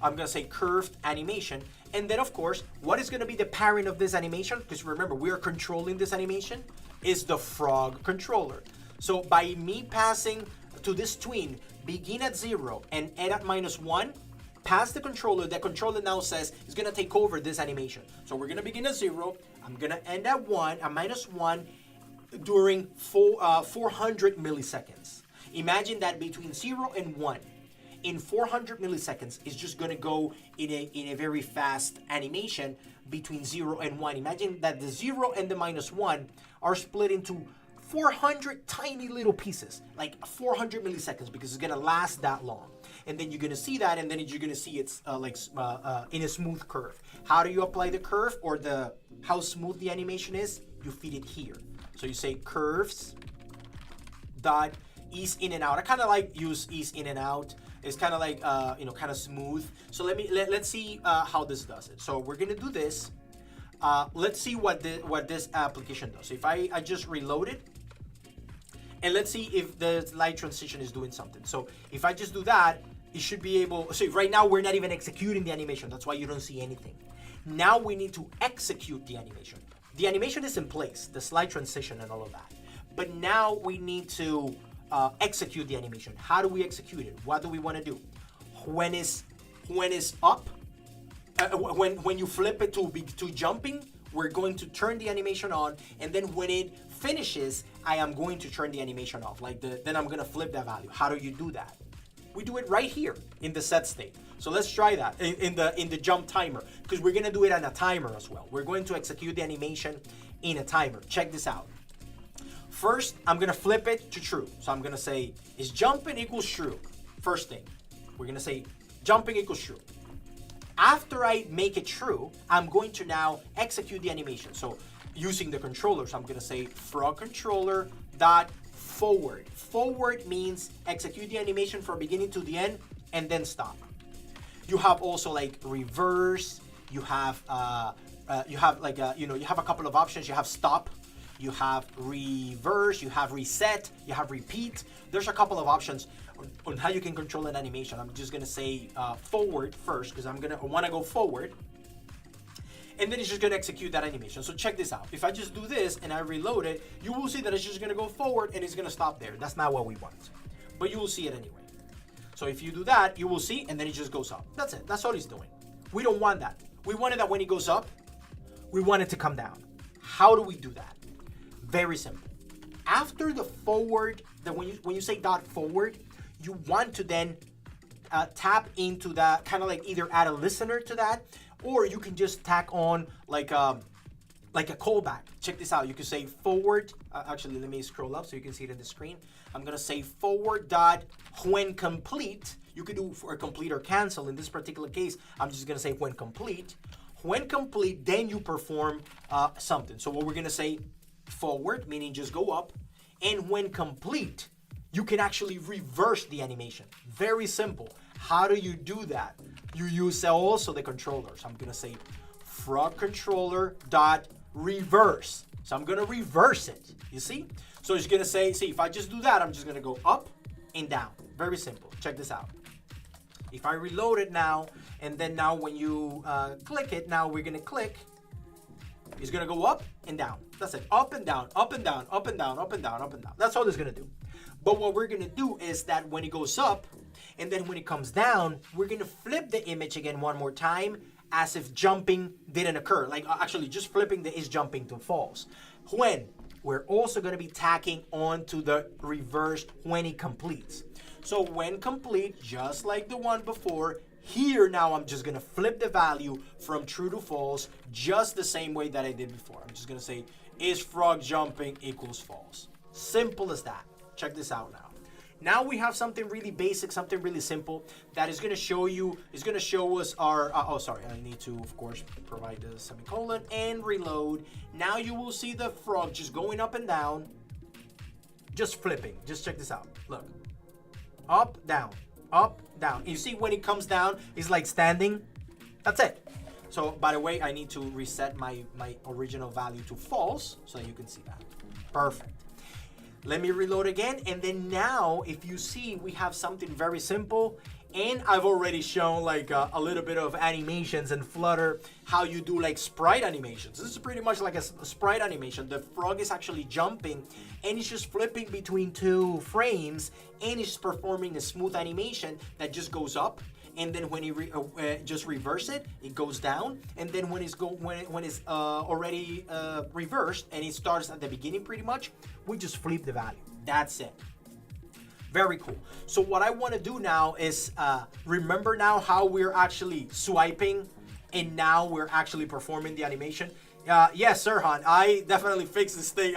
I'm going to say curved animation. And then, of course, what is going to be the parent of this animation? Because remember, we are controlling this animation, is the frog controller. So by me passing to this tween, begin at 0 and end at minus 1, pass the controller now says it's going to take over this animation. So we're going to begin at 0. I'm going to end at minus 1 during 400 milliseconds. Imagine that between 0 and 1, in 400 milliseconds, is just going to go in a very fast animation between 0 and 1. Imagine that the 0 and the minus 1 are split into 400 tiny little pieces, like 400 milliseconds, because it's going to last that long. And then you're going to see that, and then you're going to see it's in a smooth curve. How do you apply the curve, or how smooth the animation is? You feed it here. So you say curves dot ease in and out. I kind of like use ease in and out. It's kind of like kind of smooth. So let's see how this does it. So we're going to do this. Let's see what this application does. So if I just reload it, and let's see if the light transition is doing something. So if I just do that, it should be able, so right now we're not even executing the animation. That's why you don't see anything. Now we need to execute the animation. The animation is in place, the slide transition and all of that. But now we need to execute the animation. How do we execute it? What do we want to do? When it's up, when you flip it to jumping, we're going to turn the animation on, and then when it finishes, I am going to turn the animation off. Then I'm gonna flip that value. How do you do that? We do it right here in the set state. So let's try that in the jump timer, because we're gonna do it on a timer as well. We're going to execute the animation in a timer. Check this out. First, I'm gonna flip it to true. So I'm gonna say, is jumping equals true? First thing, we're gonna say jumping equals true. After I make it true, I'm going to now execute the animation. So using the controller, so I'm going to say frog controller dot forward. Forward means execute the animation from beginning to the end and then stop. You have also like reverse. You have you have a couple of options. You have stop. You have reverse. You have reset. You have repeat. There's a couple of options on how you can control an animation. I'm just gonna say forward first, because I want to go forward, and then it's just gonna execute that animation. So check this out. If I just do this and I reload it, you will see that it's just gonna go forward and it's gonna stop there. That's not what we want, but you will see it anyway. So if you do that, you will see, and then it just goes up. That's it. That's all it's doing. We don't want that. We wanted that when it goes up, we want it to come down. How do we do that? Very simple. After the forward, when you say dot forward, you want to then tap into that, kind of like either add a listener to that, or you can just tack on like a callback. Check this out. You can say forward. Actually, let me scroll up so you can see it in the screen. I'm gonna say forward dot when complete. You could do for complete or cancel. In this particular case, I'm just gonna say when complete. When complete, then you perform something. So what we're gonna say, forward, meaning just go up, and when complete, you can actually reverse the animation. Very simple. How do you do that? You use also the controller. So I'm gonna say frog controller dot reverse. So I'm gonna reverse it, you see? So it's gonna say, see, if I just do that, I'm just gonna go up and down. Very simple. Check this out. If I reload it now, and then now when you click it, now we're gonna click, It's gonna go up and down. That's it, up and down, up and down, up and down, up and down, up and down. That's all it's gonna do. But what we're gonna do is that when it goes up, and then when it comes down, we're gonna flip the image again one more time as if jumping didn't occur. Like actually just flipping the is jumping to false. When we're also gonna be tacking onto the reversed when it completes. So when complete, just like the one before, here now I'm just gonna flip the value from true to false, just the same way that I did before. I'm just gonna say is frog jumping equals false. Simple as that. Check this out now. Now we have something really basic, something really simple that is gonna show you, is gonna show us our, oh sorry, I need to of course provide the semicolon and reload. Now you will see the frog just going up and down, just flipping. Just check this out, look. Up, down, up, down. You see when it comes down, it's like standing. That's it. So by the way, I need to reset my original value to false so you can see that. Perfect. Let me reload again, and then now if you see we have something very simple, and I've already shown like a little bit of animations in Flutter, how you do like sprite animations. This is pretty much like a sprite animation. The frog is actually jumping and it's just flipping between two frames, and it's performing a smooth animation that just goes up, and then when you just reverse it, it goes down, and then when it's already reversed and it starts at the beginning pretty much, we just flip the value. That's it. Very cool. So what I want to do now is remember now how we're actually swiping and now we're actually performing the animation. Yes, Sirhan, I definitely fixed this thing.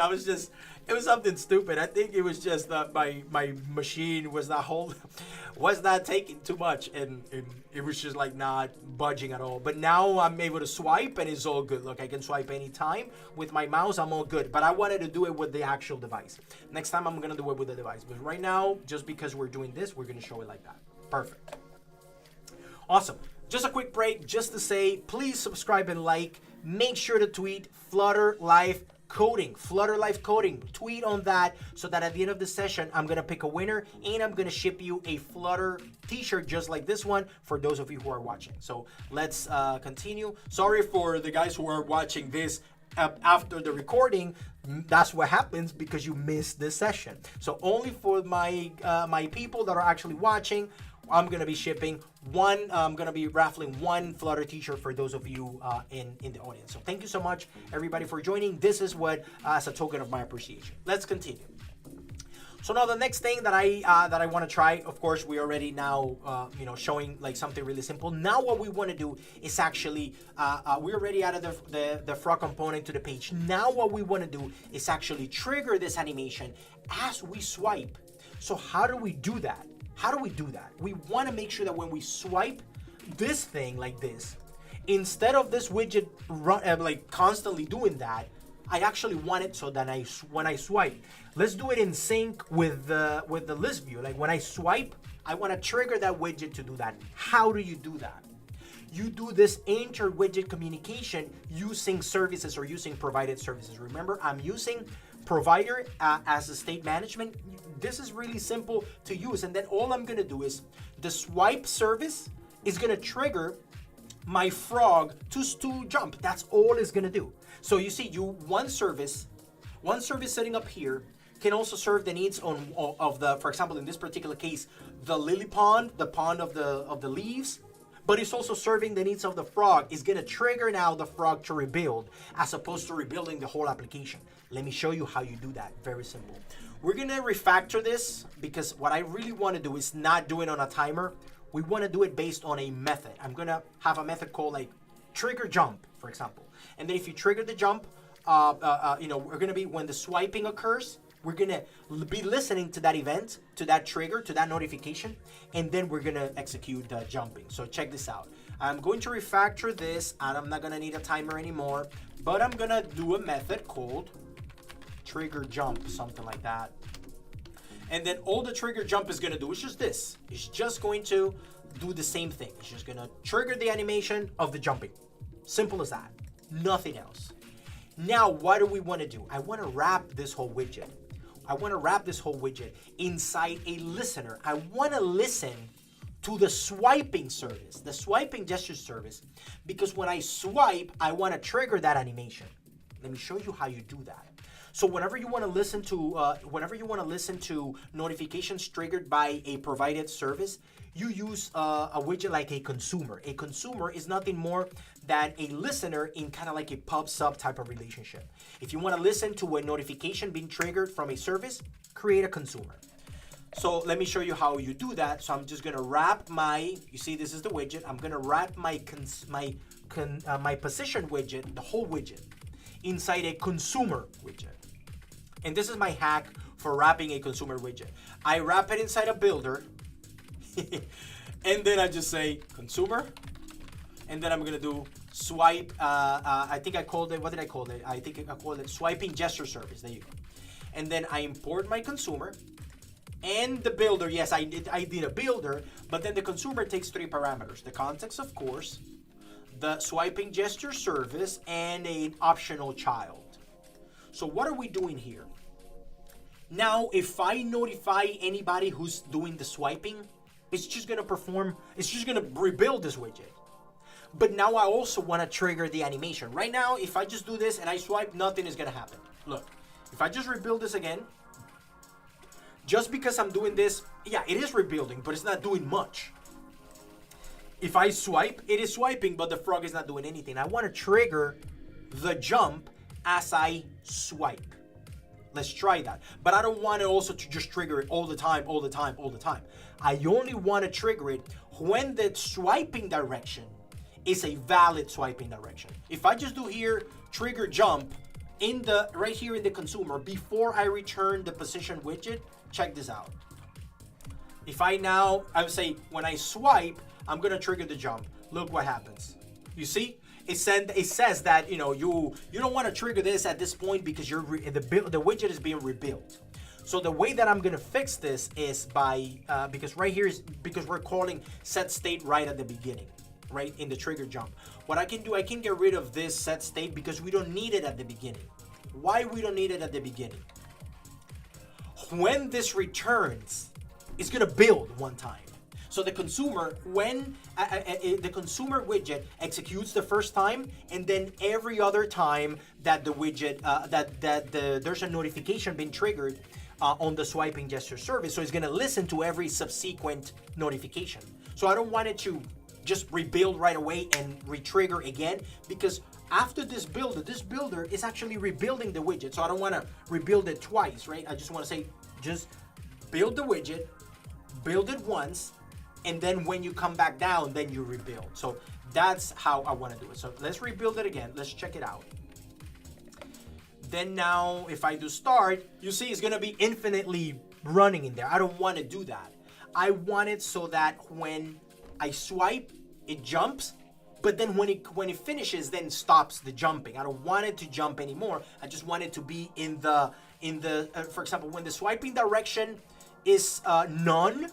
It was something stupid. I think it was just that my machine was not taking too much, and it was just like not budging at all. But now I'm able to swipe and it's all good. Look, I can swipe anytime with my mouse. I'm all good. But I wanted to do it with the actual device. Next time I'm gonna do it with the device. But right now, just because we're doing this, we're gonna show it like that. Perfect. Awesome. Just a quick break, just to say, please subscribe and like. Make sure to tweet Flutter Live Coding, Flutter Live Coding. Tweet on that so that at the end of the session, I'm gonna pick a winner and I'm gonna ship you a Flutter t-shirt just like this one for those of you who are watching. So let's continue. Sorry for the guys who are watching this after the recording. That's what happens because you missed this session. So only for my my people that are actually watching, I'm gonna be shipping one. I'm gonna be raffling one Flutter t-shirt for those of you in the audience. So thank you so much, everybody, for joining. This is what as a token of my appreciation. Let's continue. So now the next thing that I want to try, of course, we already now showing like something really simple. Now what we want to do is actually we already added the frog component to the page. Now what we want to do is actually trigger this animation as we swipe. So how do we do that? How do we do that? We want to make sure that when we swipe this thing like this, instead of this widget like constantly doing that, I actually want it so that when I swipe, let's do it in sync with the list view. Like when I swipe, I want to trigger that widget to do that. How do you do that? You do this inter-widget communication using services or using provided services. Remember, I'm using provider as a state management. This is really simple to use, and then all I'm gonna do is the swipe service is gonna trigger my frog to jump. That's all it's gonna do. So you see, one service setting up here can also serve the needs of the, for example, in this particular case, the lily pond, the pond of the leaves. But it's also serving the needs of the frog. It's gonna trigger now the frog to rebuild as opposed to rebuilding the whole application. Let me show you how you do that. Very simple. We're gonna refactor this because what I really wanna do is not do it on a timer. We wanna do it based on a method. I'm gonna have a method called like trigger jump, for example. And then if you trigger the jump, we're gonna be, when the swiping occurs, we're gonna be listening to that event, to that trigger, to that notification, and then we're gonna execute the jumping. So check this out. I'm going to refactor this, and I'm not gonna need a timer anymore, but I'm gonna do a method called trigger jump, something like that. And then all the trigger jump is gonna do is just this. It's just going to do the same thing. It's just gonna trigger the animation of the jumping. Simple as that, nothing else. Now, what do we wanna do? I wanna wrap this whole widget. I wanna wrap this whole widget inside a listener. I wanna listen to the swiping service, the swiping gesture service, because when I swipe, I wanna trigger that animation. Let me show you how you do that. So whenever you want to listen to notifications triggered by a provided service, you use a widget like a consumer. A consumer is nothing more than a listener in kind of like a pub-sub type of relationship. If you want to listen to a notification being triggered from a service, create a consumer. So let me show you how you do that. So I'm just gonna wrap you see this is the widget. I'm gonna wrap my position widget, the whole widget, inside a consumer widget. And this is my hack for wrapping a consumer widget. I wrap it inside a builder, and then I just say consumer, and then I'm gonna do swipe. I think I called it, what did I call it? I think I called it swiping gesture service. There you go. And then I import my consumer and the builder. Yes, I did a builder, but then the consumer takes 3 parameters: the context, of course, the swiping gesture service, and an optional child. So what are we doing here? Now, if I notify anybody who's doing the swiping, it's just gonna rebuild this widget. But now I also wanna trigger the animation. Right now, if I just do this and I swipe, nothing is gonna happen. Look, if I just rebuild this again, just because I'm doing this, yeah, it is rebuilding, but it's not doing much. If I swipe, it is swiping, but the frog is not doing anything. I wanna trigger the jump as I swipe. Let's try that. But I don't want it also to just trigger it all the time. I only want to trigger it when the swiping direction is a valid swiping direction. If I just do here, trigger jump right here in the consumer before I return the position widget, check this out. If I would say when I swipe, I'm gonna trigger the jump. Look what happens. You see? It says that you don't want to trigger this at this point because the widget is being rebuilt. So the way that I'm gonna fix this is by because we're calling set state right at the beginning, right in the trigger jump. What I can do, I can get rid of this set state because we don't need it at the beginning. Why we don't need it at the beginning? When this returns, it's gonna build one time. So the consumer, when the consumer widget executes the first time, and then every other time that the widget there's a notification being triggered on the swiping gesture service, so it's gonna listen to every subsequent notification. So I don't want it to just rebuild right away and retrigger again, because after this builder is actually rebuilding the widget. So I don't want to rebuild it twice, right? I just want to say, just build the widget, build it once, and then when you come back down, then you rebuild. So that's how I want to do it. So let's rebuild it again. Let's check it out. Then now, if I do start, you see it's going to be infinitely running in there. I don't want to do that. I want it so that when I swipe, it jumps, but then when it finishes, then stops the jumping. I don't want it to jump anymore. I just want it to be in the for example, when the swiping direction is none,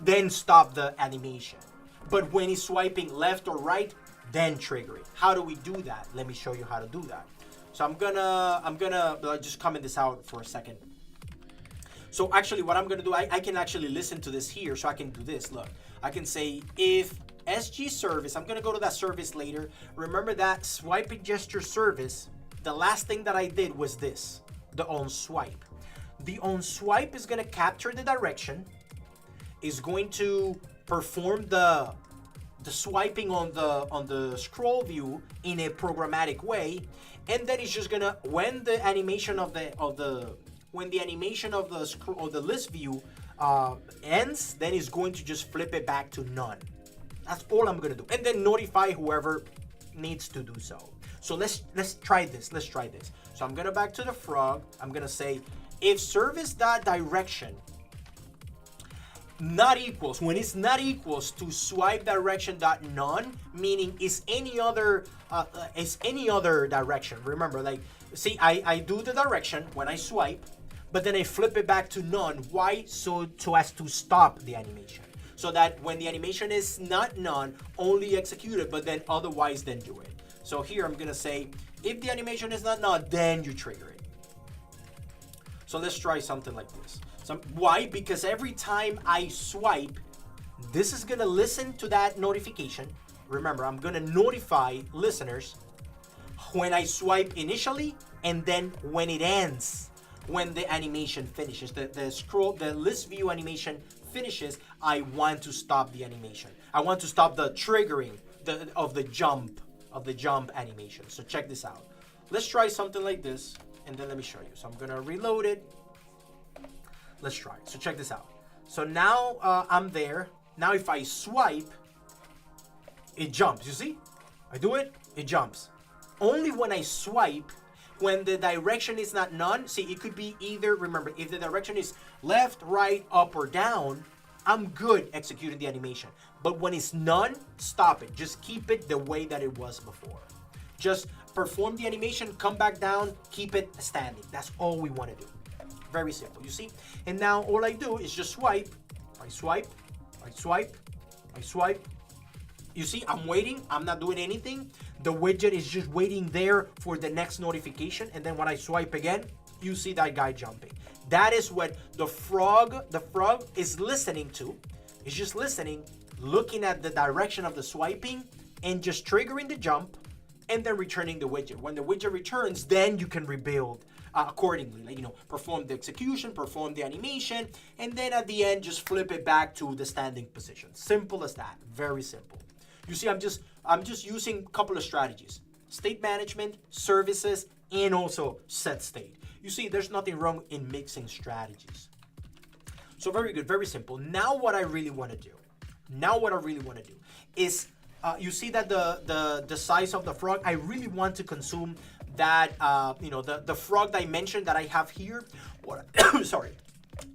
then stop the animation. But when it's swiping left or right, then trigger it. How do we do that? Let me show you how to do that. So I'm gonna just comment this out for a second. So actually what I'm gonna do, I can actually listen to this here, so I can do this. Look, I can say if SG service, I'm gonna go to that service later. Remember that swiping gesture service, the last thing that I did was this, the on swipe. The on swipe is gonna capture the direction, is going to perform the swiping on the scroll view in a programmatic way, and then it's just gonna, when the animation of the list view ends, then it's going to just flip it back to none. That's all I'm gonna do, and then notify whoever needs to do so. So let's try this. Let's try this. So I'm gonna back to the frog. I'm gonna say if service.direction not equals, when it's not equals to swipe direction dot none, meaning is any other direction. Remember, like, see, I do the direction when I swipe, but then I flip it back to none. Why? So as to stop the animation, so that when the animation is not none, only executed, but then otherwise then do it. So here I'm gonna say if the animation is not none, then you trigger it. So let's try something like this. Why? Because every time I swipe, this is gonna listen to that notification. Remember, I'm gonna notify listeners when I swipe initially, and then when it ends, when the animation finishes, the list view animation finishes, I want to stop the animation. I want to stop the triggering of the jump animation. So check this out. Let's try something like this, and then let me show you. So I'm gonna reload it. Let's try. So check this out. So now I'm there. Now if I swipe, it jumps. You see? I do it, it jumps. Only when I swipe, when the direction is not none, see, it could be either, remember, if the direction is left, right, up, or down, I'm good executing the animation. But when it's none, stop it. Just keep it the way that it was before. Just perform the animation, come back down, keep it standing. That's all we want to do. Very simple, you see? And now all I do is just swipe. I swipe, I swipe, I swipe. You see, I'm waiting, I'm not doing anything. The widget is just waiting there for the next notification. And then when I swipe again, you see that guy jumping. That is what the frog is listening to. It's just listening, looking at the direction of the swiping and just triggering the jump and then returning the widget. When the widget returns, then you can rebuild accordingly. Like, perform the execution, perform the animation, and then at the end, just flip it back to the standing position. Simple as that, very simple. You see, I'm just using a couple of strategies: state management, services, and also set state. You see, there's nothing wrong in mixing strategies. So very good, very simple. Now what I really want to do is, you see that the size of the frog, I really want to consume that, the frog dimension that I have here.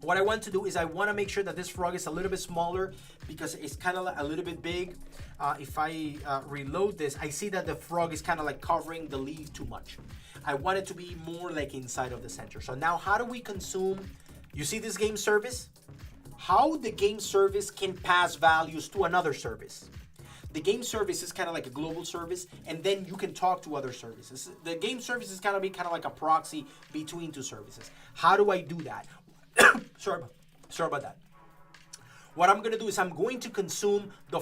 What I want to do is I want to make sure that this frog is a little bit smaller because it's kind of like a little bit big. If I reload this, I see that the frog is kind of like covering the leaf too much. I want it to be more like inside of the center. So now how do we consume, you see this game service? How the game service can pass values to another service. The game service is kind of like a global service, and then you can talk to other services. The game service is kind of like a proxy between two services. How do I do that? Sorry about that. What I'm gonna do is I'm going to consume the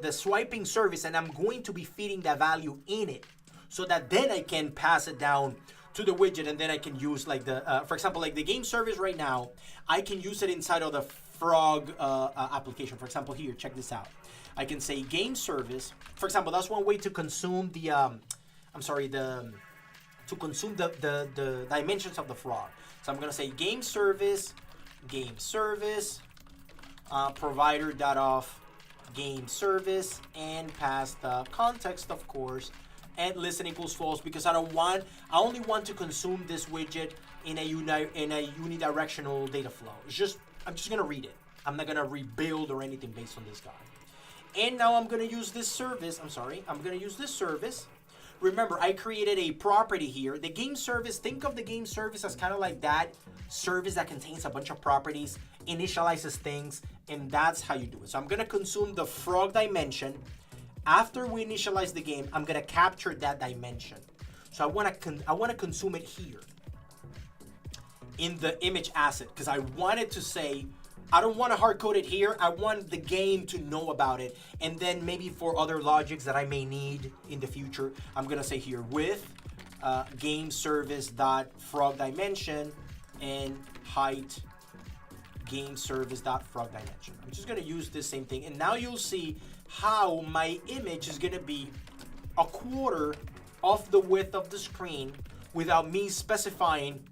the swiping service, and I'm going to be feeding that value in it, so that then I can pass it down to the widget, and then I can use like for example, like the game service right now, I can use it inside of the frog application. For example, here, check this out. I can say game service. For example, that's one way to consume the the dimensions of the frog. So I'm gonna say game service, provider.of game service, and pass the context, of course, and listen equals false, because I only want to consume this widget in a unidirectional data flow. I'm just gonna read it. I'm not gonna rebuild or anything based on this guy. And now I'm gonna use this service. I'm gonna use this service. Remember, I created a property here. The game service, think of the game service as kind of like that service that contains a bunch of properties, initializes things, and that's how you do it. So I'm gonna consume the frog dimension. After we initialize the game, I'm gonna capture that dimension. So I wanna consume it here in the image asset, because I wanted to say, I don't want to hard code it here. I want the game to know about it. And then maybe for other logics that I may need in the future, I'm going to say here with game service dot frog dimension and height game service dot frog dimension. I'm just going to use this same thing. And now you'll see how my image is going to be a quarter of the width of the screen without me specifying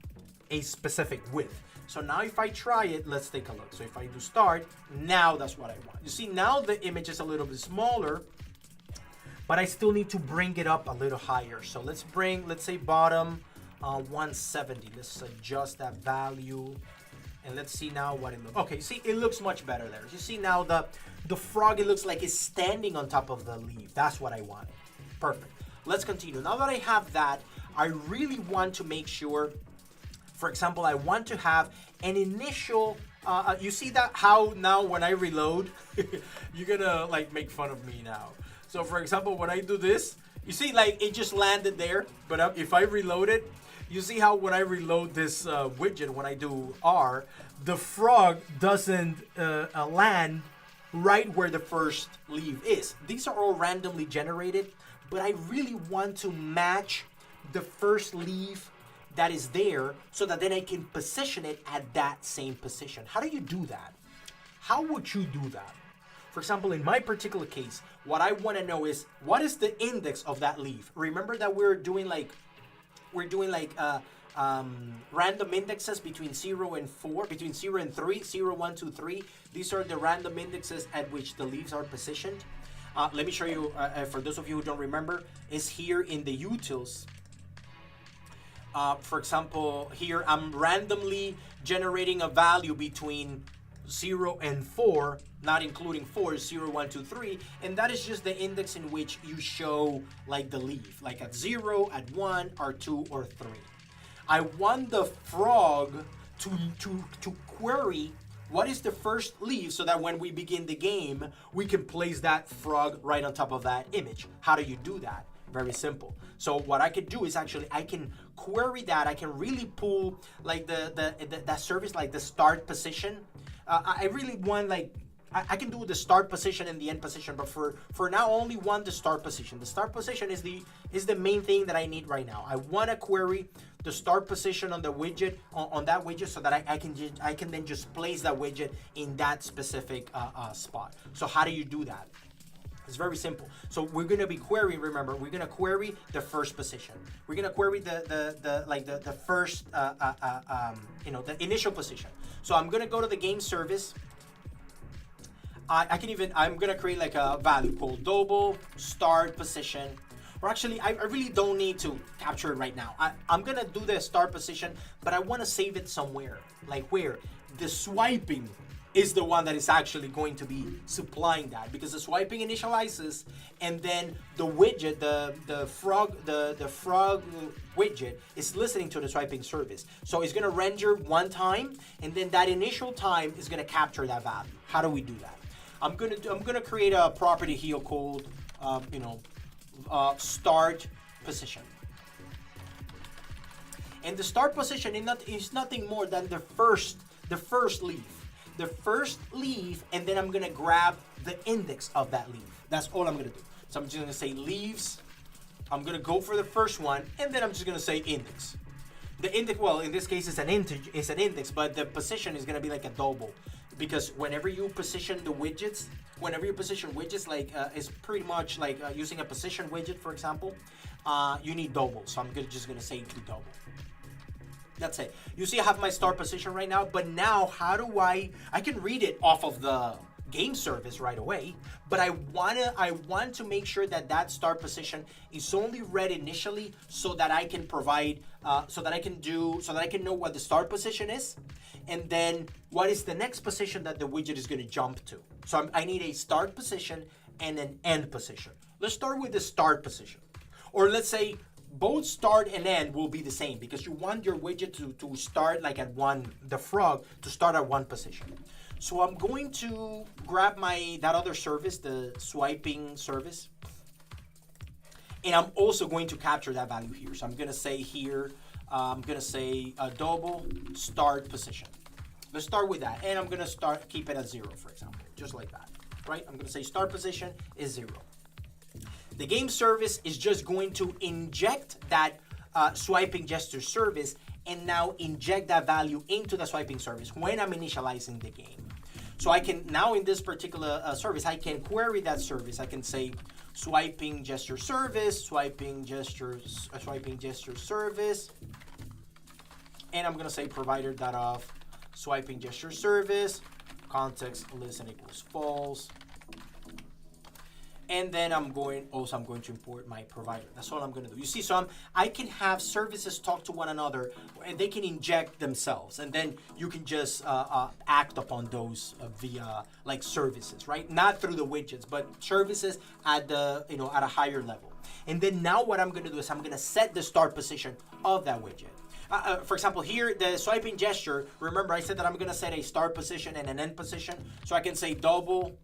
a specific width. So now if I try it, let's take a look. So if I do start, now that's what I want. You see, now the image is a little bit smaller, but I still need to bring it up a little higher. So let's say bottom 170. Let's adjust that value. And let's see now what it looks. Okay, see, it looks much better there. You see now the frog, it looks like it's standing on top of the leaf. That's what I wanted. Perfect. Let's continue. Now that I have that, I really want to make sure, for example, I want to have an initial, you see that how now when I reload, you're gonna like make fun of me now. So for example, when I do this, you see like it just landed there, but if I reload it, you see how when I reload this widget, when I do R, the frog doesn't land right where the first leaf is. These are all randomly generated, but I really want to match the first leaf that is there so that then I can position it at that same position. How do you do that? How would you do that? For example, in my particular case, what I want to know is what is the index of that leaf? Remember that we're doing like random indexes between 0 and 4, between 0 and 3, 0, 1, 2, 3. These are the random indexes at which the leaves are positioned. Let me show you, for those of you who don't remember, is here in the utils. For example, here I'm randomly generating a value between 0 and 4, not including 4, 0, 1, 2, 3, and that is just the index in which you show like the leaf, like at 0, at 1, or 2, or 3. I want the frog to query what is the first leaf so that when we begin the game, we can place that frog right on top of that image. How do you do that? Very simple. So what I can do is actually I can query that. I can really pull like that service, like the start position. I really want like I can do the start position and the end position, but for now only want the start position. The start position is the main thing that I need right now. I want to query the start position on the widget on that widget so that I can then just place that widget in that specific spot. So how do you do that? It's very simple. So we're going to be querying, remember, we're going to query the first position. We're going to query the first, the initial position. So I'm going to go to the game service. I'm going to create like a value called double start position. Or actually, I really don't need to capture it right now. I'm going to do the start position, but I want to save it somewhere. Like where? The swiping is the one that is actually going to be supplying that, because the swiping initializes and then the widget, the frog widget is listening to the swiping service. So it's gonna render one time and then that initial time is gonna capture that value. How do we do that? I'm gonna create a property here called start position. And the start position is nothing more than the first leaf. The first leaf, and then I'm gonna grab the index of that leaf. That's all I'm gonna do. So I'm just gonna say leaves. I'm gonna go for the first one, and then I'm just gonna say index. The index, well, in this case, it's an index, but the position is gonna be like a double, because whenever you position widgets, like it's pretty much like using a position widget, for example, you need double. So I'm just gonna say to double. That's it. You see I have my start position right now, but now how do I can read it off of the game service right away, but I want to make sure that start position is only read initially so that I can provide, so that I can know what the start position is, and then what is the next position that the widget is going to jump to. So I need a start position and an end position. Let's start with the start position. Or let's say both start and end will be the same, because you want your widget to start like at the frog to start at one position. So I'm going to grab that other service, the swiping service, and I'm also going to capture that value here. So I'm going to say here, I'm going to say a double start position. Let's start with that, and I'm going to keep it at 0, for example, just like that, right? I'm going to say start position is 0. The game service is just going to inject that swiping gesture service and now inject that value into the swiping service when I'm initializing the game. So I can now in this particular service, I can query that service. I can say swiping gesture service, swiping gesture service, and I'm going to say provider.of swiping gesture service, context listen equals false. And then I'm going to import my provider. That's all I'm going to do. You see, so I can have services talk to one another, and they can inject themselves, and then you can just act upon those via like services, right? Not through the widgets, but services at at a higher level. And then now what I'm going to do is I'm going to set the start position of that widget. For example, here the swiping gesture. Remember, I said that I'm going to set a start position and an end position, so I can say double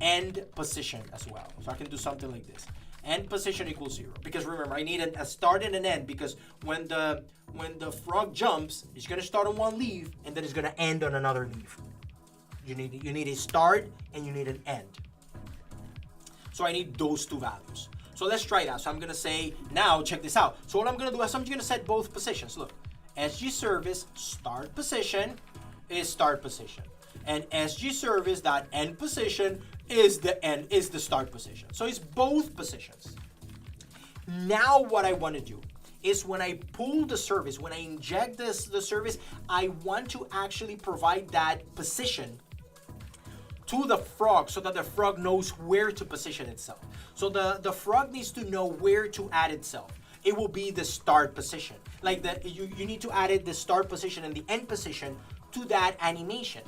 end position as well. So I can do something like this. End position equals 0. Because remember, I need a start and an end, because when the frog jumps, it's going to start on one leaf and then it's going to end on another leaf. You need a start and you need an end. So I need those two values. So let's try that. So I'm gonna say, now check this out. So what I'm gonna do is I'm just gonna set both positions. Look, SG service start position is start position. And SG service dot end position is the start position. So it's both positions. Now what I want to do is when I pull the service, when I inject the service, I want to actually provide that position to the frog so that the frog knows where to position itself. So the frog needs to know where to add itself. It will be the start position. Like you need to add the start position and the end position to that animation.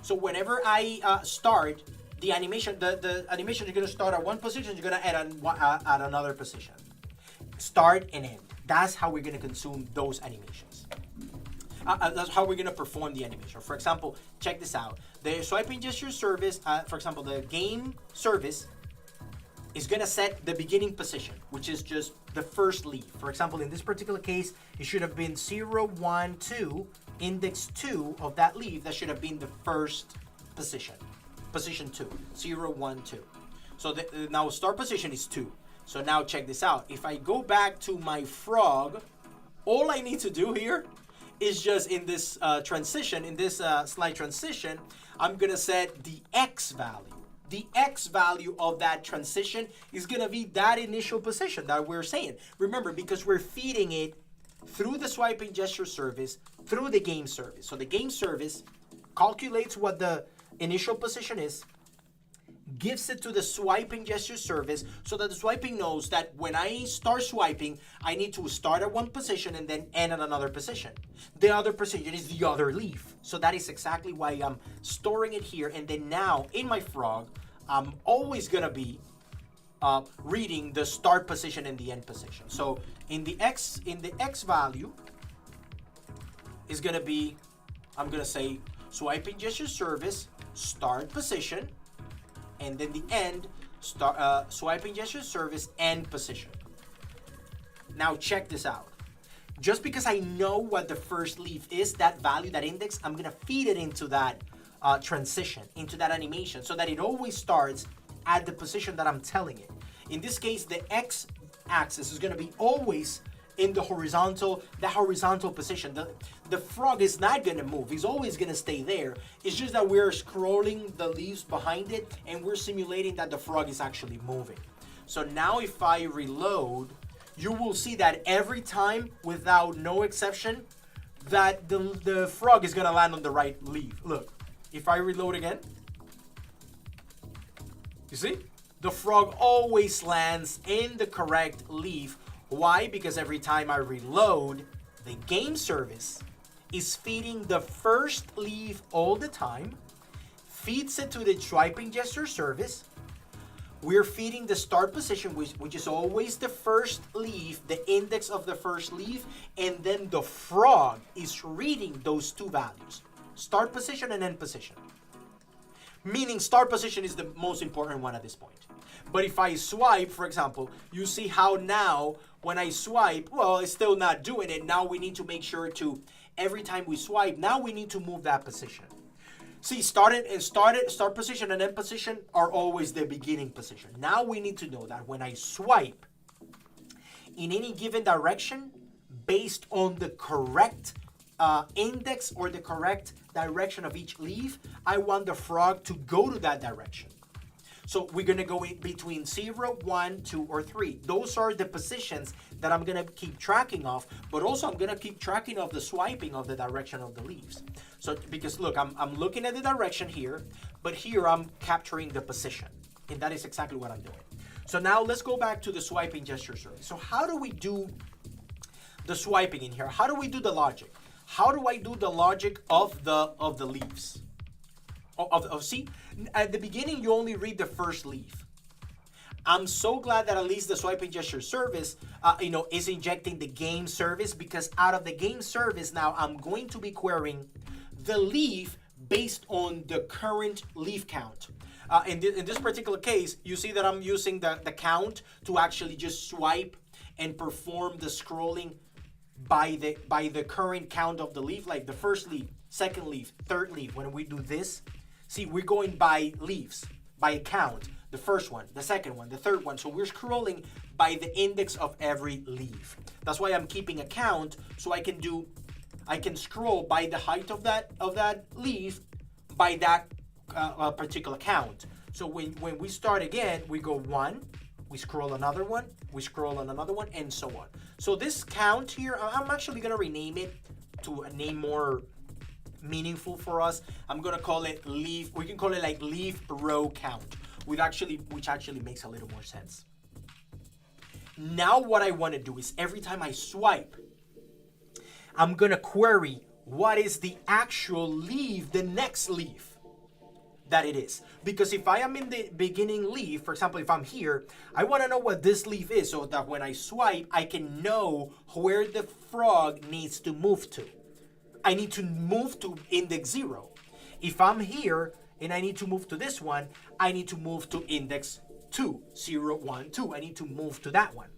So whenever I start the animation, the animation is going to start at one position, you're going to add another position. Start and end. That's how we're going to consume those animations. That's how we're going to perform the animation. For example, check this out. The swiping gesture service, for example, the game service is going to set the beginning position, which is just the first leaf. For example, in this particular case, it should have been 0, 1, 2, index 2 of that leaf. That should have been the first position. Position 2, 0, 1, 2. So now start position is 2. So now check this out. If I go back to my frog, all I need to do here is just in this transition, in this slide transition, I'm going to set the X value. The X value of that transition is going to be that initial position that we're saying. Remember, because we're feeding it through the swiping gesture service, through the game service. So the game service calculates what the initial position is, gives it to the swiping gesture service so that the swiping knows that when I start swiping, I need to start at one position and then end at another position. The other position is the other leaf. So that is exactly why I'm storing it here. And then now in my frog, I'm always gonna be reading the start position and the end position. So in the X value is gonna be, I'm gonna say swiping gesture service, start position, and then the end, swiping gesture service, end position. Now check this out. Just because I know what the first leaf is, that value, that index, I'm gonna feed it into that transition, into that animation, so that it always starts at the position that I'm telling it. In this case, the X axis is gonna be always in the horizontal position. The frog is not gonna move. He's always gonna stay there. It's just that we're scrolling the leaves behind it and we're simulating that the frog is actually moving. So now if I reload, you will see that every time, without no exception, that the frog is gonna land on the right leaf. Look, if I reload again, you see? The frog always lands in the correct leaf. Why? Because every time I reload, the game service is feeding the first leaf all the time, feeds it to the swiping gesture service. We're feeding the start position, which is always the first leaf, the index of the first leaf, and then the frog is reading those two values, start position and end position. Meaning start position is the most important one at this point. But if I swipe, for example, you see how now when I swipe, well, it's still not doing it. Now we need to make sure to, every time we swipe, now we need to move that position. See, start position and end position are always the beginning position. Now we need to know that when I swipe in any given direction, based on the correct index or the correct direction of each leaf, I want the frog to go to that direction. So we're gonna go in between 0, 1, 2, or 3. Those are the positions that I'm gonna keep tracking of, but also I'm gonna keep tracking of the swiping of the direction of the leaves. So, because look, I'm looking at the direction here, but here I'm capturing the position. And that is exactly what I'm doing. So now let's go back to the swiping gesture service. So how do we do the swiping in here? How do we do the logic? How do I do the logic of the leaves? See, at the beginning, you only read the first leaf. I'm so glad that at least the swiping gesture service, is injecting the game service, because out of the game service now, I'm going to be querying the leaf based on the current leaf count. In this particular case, you see that I'm using the count to actually just swipe and perform the scrolling by the current count of the leaf, like the first leaf, second leaf, third leaf. When we do this, see, we're going by leaves, by a count, the first one, the second one, the third one. So we're scrolling by the index of every leaf. That's why I'm keeping a count, so I can scroll by the height of that leaf by that particular count. So when we start again, we go 1, we scroll another one, we scroll on another one, and so on. So this count here, I'm actually gonna rename it to a name more meaningful for us. I'm gonna call it leaf. We can call it like leaf row count, which actually makes a little more sense. Now what I want to do is every time I swipe, I'm gonna query what is the actual leaf, the next leaf that it is. Because if I am in the beginning leaf, for example, if I'm here, I want to know what this leaf is so that when I swipe, I can know where the frog needs to move to. I need to move to index 0. If I'm here and I need to move to this one, I need to move to index 2, 0, 1, 2. I need to move to that one.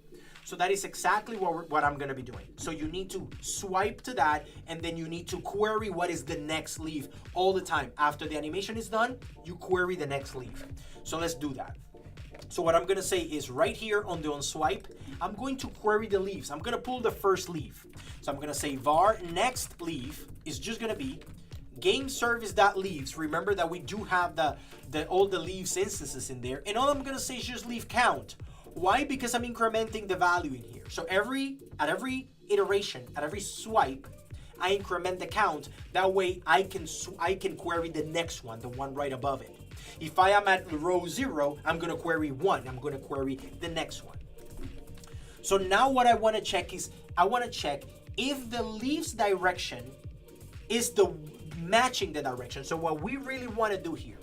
So that is exactly what I'm going to be doing. So you need to swipe to that, and then you need to query what is the next leaf all the time. After the animation is done, you query the next leaf. So let's do that. So what I'm going to say is right here on the onSwipe, I'm going to query the leaves. I'm going to pull the first leaf. So I'm going to say var next leaf is just going to be game service.leaves. Remember that we do have all the leaves instances in there. And all I'm going to say is just leaf count. Why? Because I'm incrementing the value in here. So at every iteration, at every swipe, I increment the count. That way I can query the next one, the one right above it. If I am at row 0, I'm going to query 1. I'm going to query the next one. So now what I want to check is, I want to check if the leaf's direction is matching the direction. So what we really want to do here,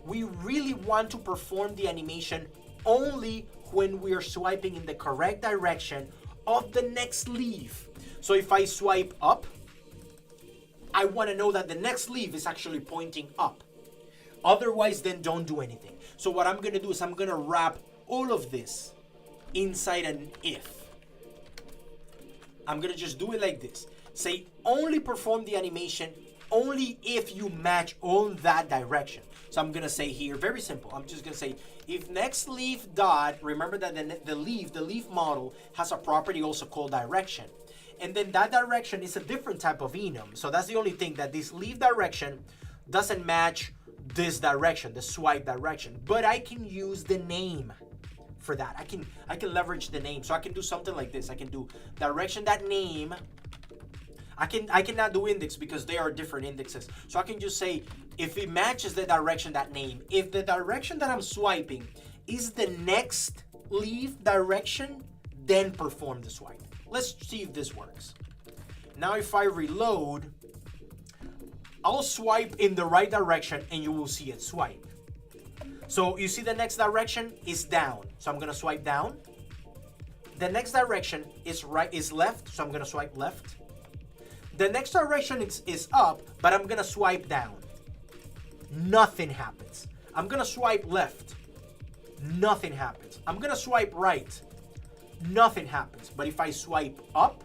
we really want to perform the animation only when we are swiping in the correct direction of the next leaf. So if I swipe up, I want to know that the next leaf is actually pointing up. Otherwise, then don't do anything. So what I'm going to do is I'm going to wrap all of this inside an if. I'm going to just do it like this. Say only perform the animation only if you match on that direction. So I'm going to say here, very simple. I'm just going to say if next leaf dot, remember that the leaf model has a property also called direction. And then that direction is a different type of enum. So that's the only thing, that this leaf direction doesn't match this direction, the swipe direction. But I can use the name for that. I can leverage the name. So I can do something like this. I can do direction.name. I cannot do index because they are different indexes. So I can just say if it matches the direction, that name. If the direction that I'm swiping is the next leaf direction, then perform the swipe. Let's see if this works. Now if I reload, I'll swipe in the right direction and you will see it swipe. So you see the next direction is down. So I'm gonna swipe down. The next direction is left, so I'm gonna swipe left. The next direction is up, but I'm gonna swipe down. Nothing happens. I'm gonna swipe left. Nothing happens. I'm gonna swipe right. Nothing happens. But if I swipe up,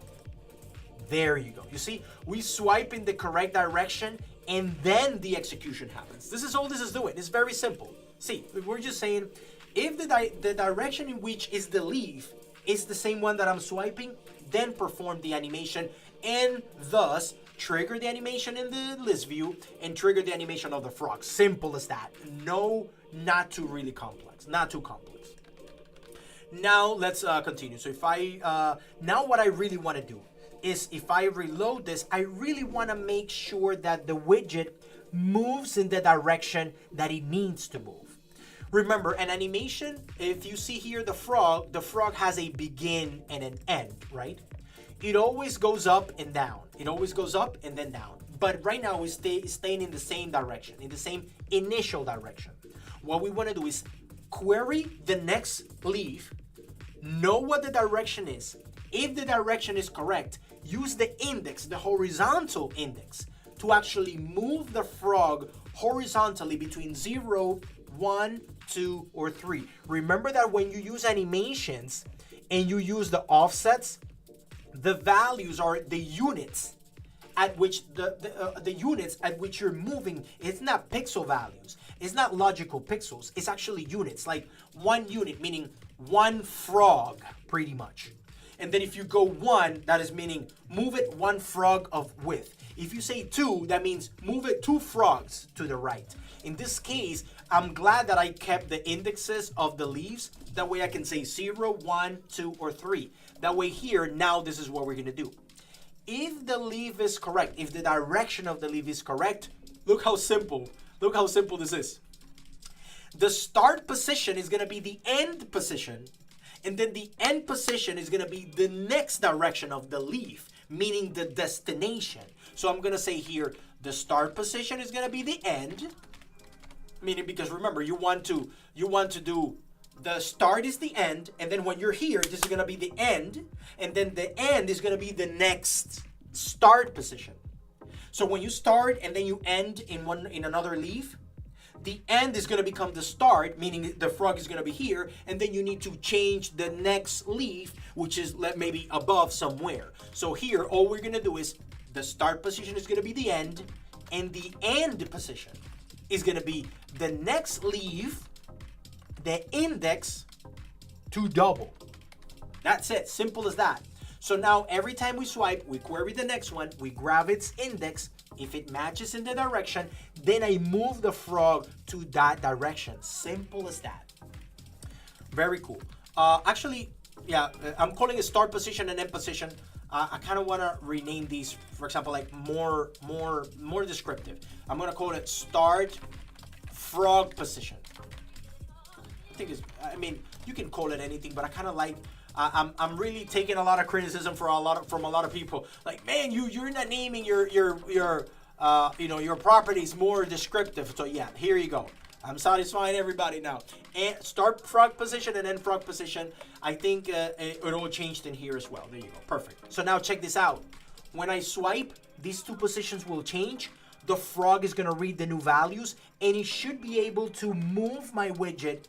there you go. You see, we swipe in the correct direction and then the execution happens. This is all this is doing. It's very simple. See, we're just saying if the direction in which is the leaf is the same one that I'm swiping, then perform the animation and thus trigger the animation in the list view and trigger the animation of the frog. Simple as that. No, not too really complex. Not too complex. Now let's continue. So if now what I really want to do is if I reload this, I really want to make sure that the widget moves in the direction that it needs to move. Remember, an animation, if you see here the frog has a begin and an end, right? It always goes up and down. It always goes up and then down. But right now it's staying in the same direction, in the same initial direction. What we want to do is query the next leaf, know what the direction is. If the direction is correct, use the index, the horizontal index, to actually move the frog horizontally between 0, 1, 2, or 3. Remember that when you use animations and you use the offsets, the values are the units at which the units at which you're moving, it's not pixel values. It's not logical pixels. It's actually units, like 1 unit, meaning 1 frog, pretty much. And then if you go 1, that is meaning move it 1 frog of width. If you say 2, that means move it 2 frogs to the right. In this case, I'm glad that I kept the indexes of the leaves. That way I can say 0, 1, 2, or 3. That way here, now this is what we're gonna do. If the leaf is correct, if the direction of the leaf is correct, look how simple this is. The start position is gonna be the end position, and then the end position is gonna be the next direction of the leaf, meaning the destination. So I'm gonna say here, the start position is gonna be the end, meaning because remember, you want to do the start is the end, and then when you're here, this is gonna be the end, and then the end is gonna be the next start position. So when you start and then you end in another leaf, the end is gonna become the start, meaning the frog is gonna be here, and then you need to change the next leaf, which is maybe above somewhere. So here, all we're gonna do is the start position is gonna be the end, and the end position is gonna be the next leaf, the index to double. That's it, simple as that. So now every time we swipe, we query the next one, we grab its index. If it matches in the direction, then I move the frog to that direction. Simple as that. Very cool. Actually, yeah, I'm calling it start position and end position. I kind of want to rename these, for example, like more descriptive. I'm going to call it start frog position. I mean, you can call it anything, but I kind of like. I'm really taking a lot of criticism from a lot of people. Like, man, you're not naming your properties more descriptive. So yeah, here you go. I'm satisfying everybody now. And start frog position and end frog position. I think it all changed in here as well. There you go. Perfect. So now check this out. When I swipe, these 2 positions will change. The frog is gonna read the new values, and it should be able to move my widget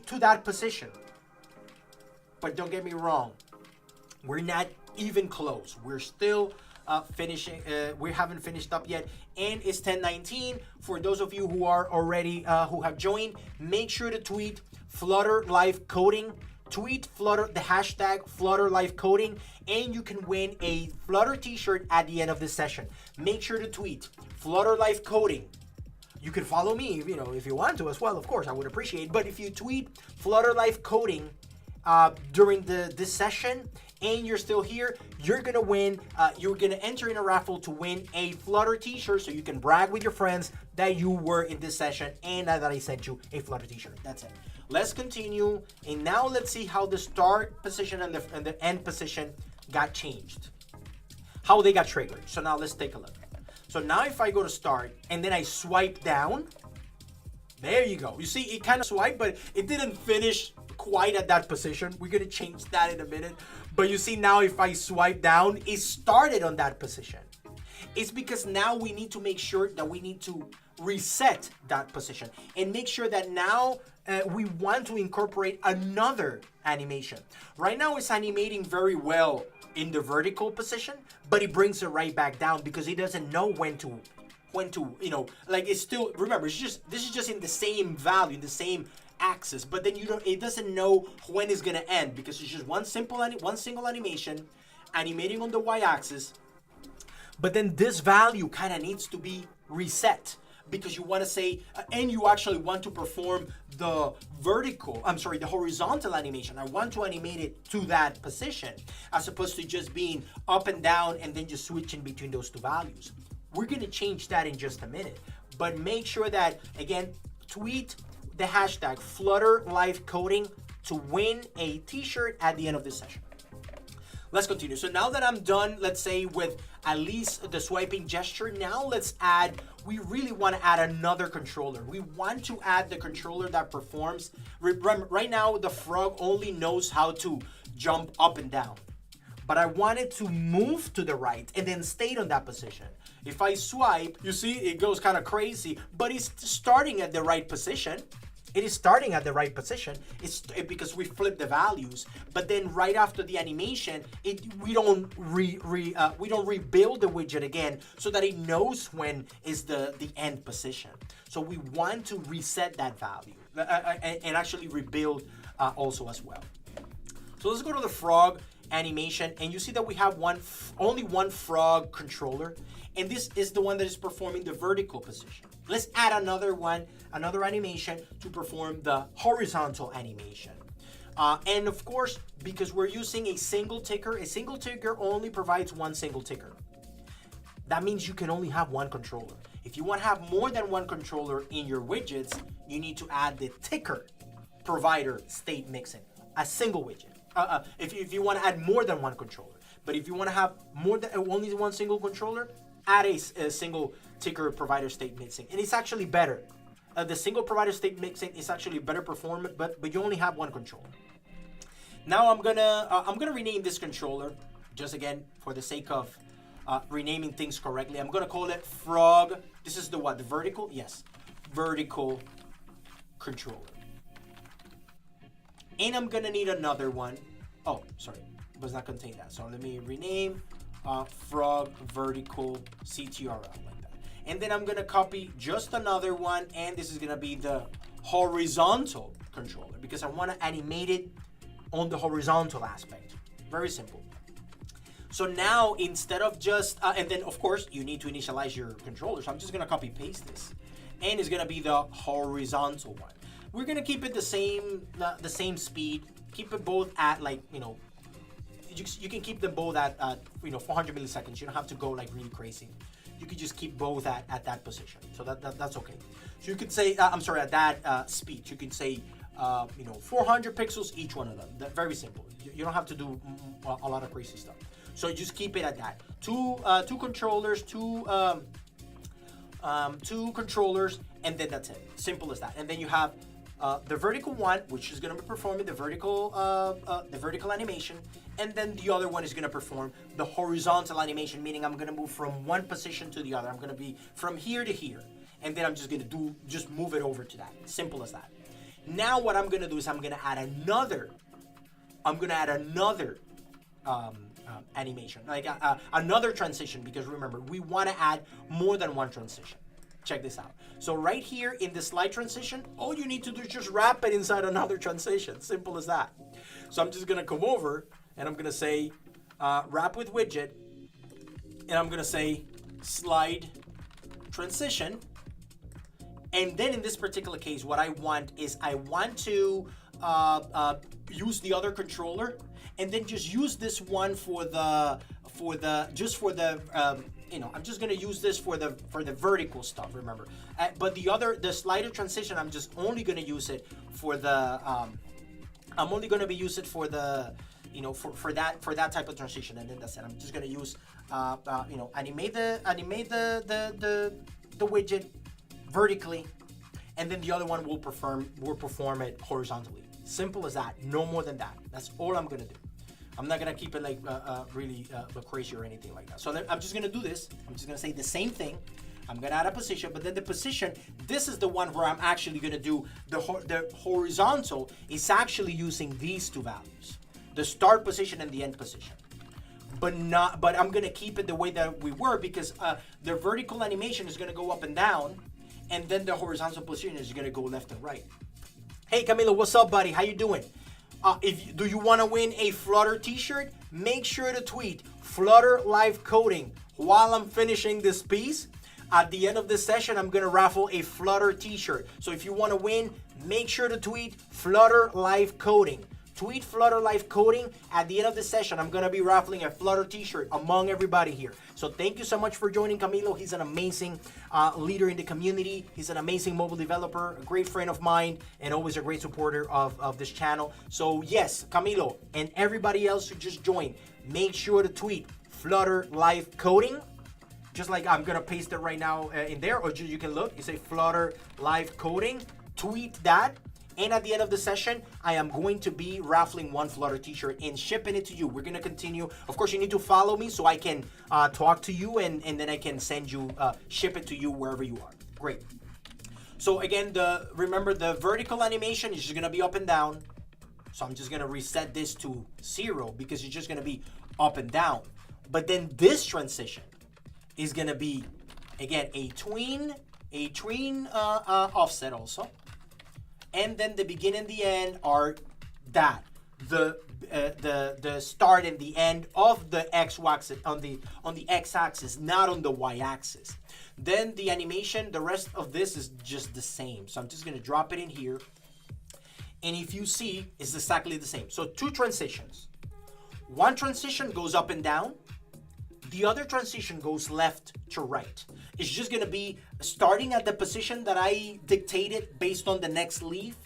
to that position. But don't get me wrong, we're not even close. We're still finishing. We haven't finished up yet, and it's 10:19. For those of you who are already who have joined, make sure to tweet Flutter Live Coding. Tweet Flutter the hashtag Flutter Live Coding, and you can win a Flutter T-shirt at the end of this session. Make sure to tweet Flutter Live Coding. You can follow me, if you want to as well. Of course, I would appreciate. But if you tweet Flutter Live Coding during this session and you're still here, you're gonna win. You're gonna enter in a raffle to win a Flutter T-shirt, so you can brag with your friends that you were in this session and that I sent you a Flutter T-shirt. That's it. Let's continue, and now let's see how the start position and the end position got changed, how they got triggered. So now let's take a look. So now if I go to start and then I swipe down, there you go. You see, it kind of swiped, but it didn't finish quite at that position. We're gonna change that in a minute. But you see now if I swipe down, it started on that position. It's because now we need to make sure that we need to reset that position and make sure that now we want to incorporate another animation. Right now it's animating very well in the vertical position, but it brings it right back down because it doesn't know when to, like it's still, remember, this is just in the same value, in the same axis, but then it doesn't know when it's gonna end because it's just one single animation animating on the y-axis. But then this value kind of needs to be reset because you want to say, and you actually want to perform the horizontal animation. I want to animate it to that position as opposed to just being up and down and then just switching between those 2 values. We're going to change that in just a minute, but make sure that, again, tweet the hashtag Flutter Live Coding to win a T-shirt at the end of this session. Let's continue. So now that I'm done, let's say with at least the swiping gesture, now we really want to add another controller. We want to add the controller that performs. Right now, the frog only knows how to jump up and down, but I want it to move to the right and then stay on that position. If I swipe, you see it goes kind of crazy, but it's starting at the right position. it is starting at the right position. It's because we flip the values, but then right after the animation, we don't rebuild the widget again so that it knows when is the end position. So we want to reset that value and actually rebuild also as well. So let's go to the frog animation, and you see that we have only one frog controller, and this is the one that is performing the vertical position. Let's add another animation to perform the horizontal animation. And of course, because we're using a single ticker only provides one single ticker. That means you can only have one controller. If you want to have more than one controller in your widgets, you need to add the ticker provider state mixing, a single widget. If you want to add more than one controller, but if you want to have more than only one single controller, add a single ticker provider state mixing, and it's actually better. The single provider state mixing is actually better performant, but you only have one controller. Now I'm gonna rename this controller, just again for the sake of renaming things correctly. I'm gonna call it frog. This is the what? The vertical? Yes, vertical controller. And I'm gonna need another one. Oh, sorry, it does not contain that. So let me rename frog vertical CTRL like that. And then I'm gonna copy just another one, and this is gonna be the horizontal controller because I wanna animate it on the horizontal aspect. Very simple. So now instead of just, and then of course you need to initialize your controller. So I'm just gonna copy paste this, and it's gonna be the horizontal one. We're gonna keep it the same speed. Keep it both at you can keep them both at 400 milliseconds. You don't have to go like really crazy. You could just keep both at that position. So that's okay. So you could say, at that speed. You could say 400 pixels each one of them. Very simple. You don't have to do a lot of crazy stuff. So just keep it at that. Two controllers, two controllers, and then that's it. Simple as that. And then you have the vertical one, which is going to be performing the vertical animation, and then the other one is going to perform the horizontal animation, meaning I'm going to move from one position to the other. I'm going to be from here to here, and then I'm just going to move it over to that. Simple as that. Now what I'm going to do is I'm going to add another animation, like another transition, because remember, we want to add more than one transition. Check this out. So right here in the slide transition, all you need to do is just wrap it inside another transition. Simple as that. So I'm just going to come over and I'm going to say wrap with widget, and I'm going to say slide transition. And then in this particular case, what I want is I want to use the other controller, and then just use this one I'm just gonna use this for the vertical stuff. Remember, but the slider transition, I'm just only gonna use it for the I'm only gonna be use it for the for that type of transition, and then that's it. I'm just gonna use animate the widget vertically, and then the other one will perform it horizontally. Simple as that. No more than that. That's all I'm gonna do. I'm not gonna keep it like really crazy or anything like that. So I'm just gonna do this. I'm just gonna say the same thing. I'm gonna add a position, but then the position, this is the one where I'm actually gonna do the horizontal is actually using these two values, the start position and the end position. But I'm gonna keep it the way that we were, because the vertical animation is gonna go up and down, and then the horizontal position is gonna go left and right. Hey Camilo, what's up, buddy? How you doing? Do you want to win a Flutter t-shirt? Make sure to tweet Flutter Live Coding while I'm finishing this piece. At the end of this session, I'm going to raffle a Flutter t-shirt. So if you want to win, make sure to tweet Flutter Live Coding. Tweet Flutter Live Coding. At the end of the session, I'm going to be raffling a Flutter t-shirt among everybody here. So thank you so much for joining Camilo. He's an amazing leader in the community. He's an amazing mobile developer, a great friend of mine, and always a great supporter of this channel. So yes, Camilo and everybody else who just joined, make sure to tweet Flutter Live Coding. Just like I'm going to paste it right now in there, or you can look, you say Flutter Live Coding, tweet that. And at the end of the session, I am going to be raffling one Flutter t-shirt and shipping it to you. We're going to continue. Of course, you need to follow me so I can talk to you, and then I can ship it to you wherever you are. Great. So again, remember the vertical animation is just gonna be up and down. So I'm just gonna reset this to 0 because it's just gonna be up and down. But then this transition is gonna be, again, a tween offset also. And then the begin and the end are that. The start and the end of the x-axis on the x-axis, not on the y-axis. Then the animation, the rest of this is just the same. So I'm just gonna drop it in here. And if you see, it's exactly the same. So 2 transitions. One transition goes up and down. The other transition goes left to right. It's just gonna be starting at the position that I dictated based on the next leaf.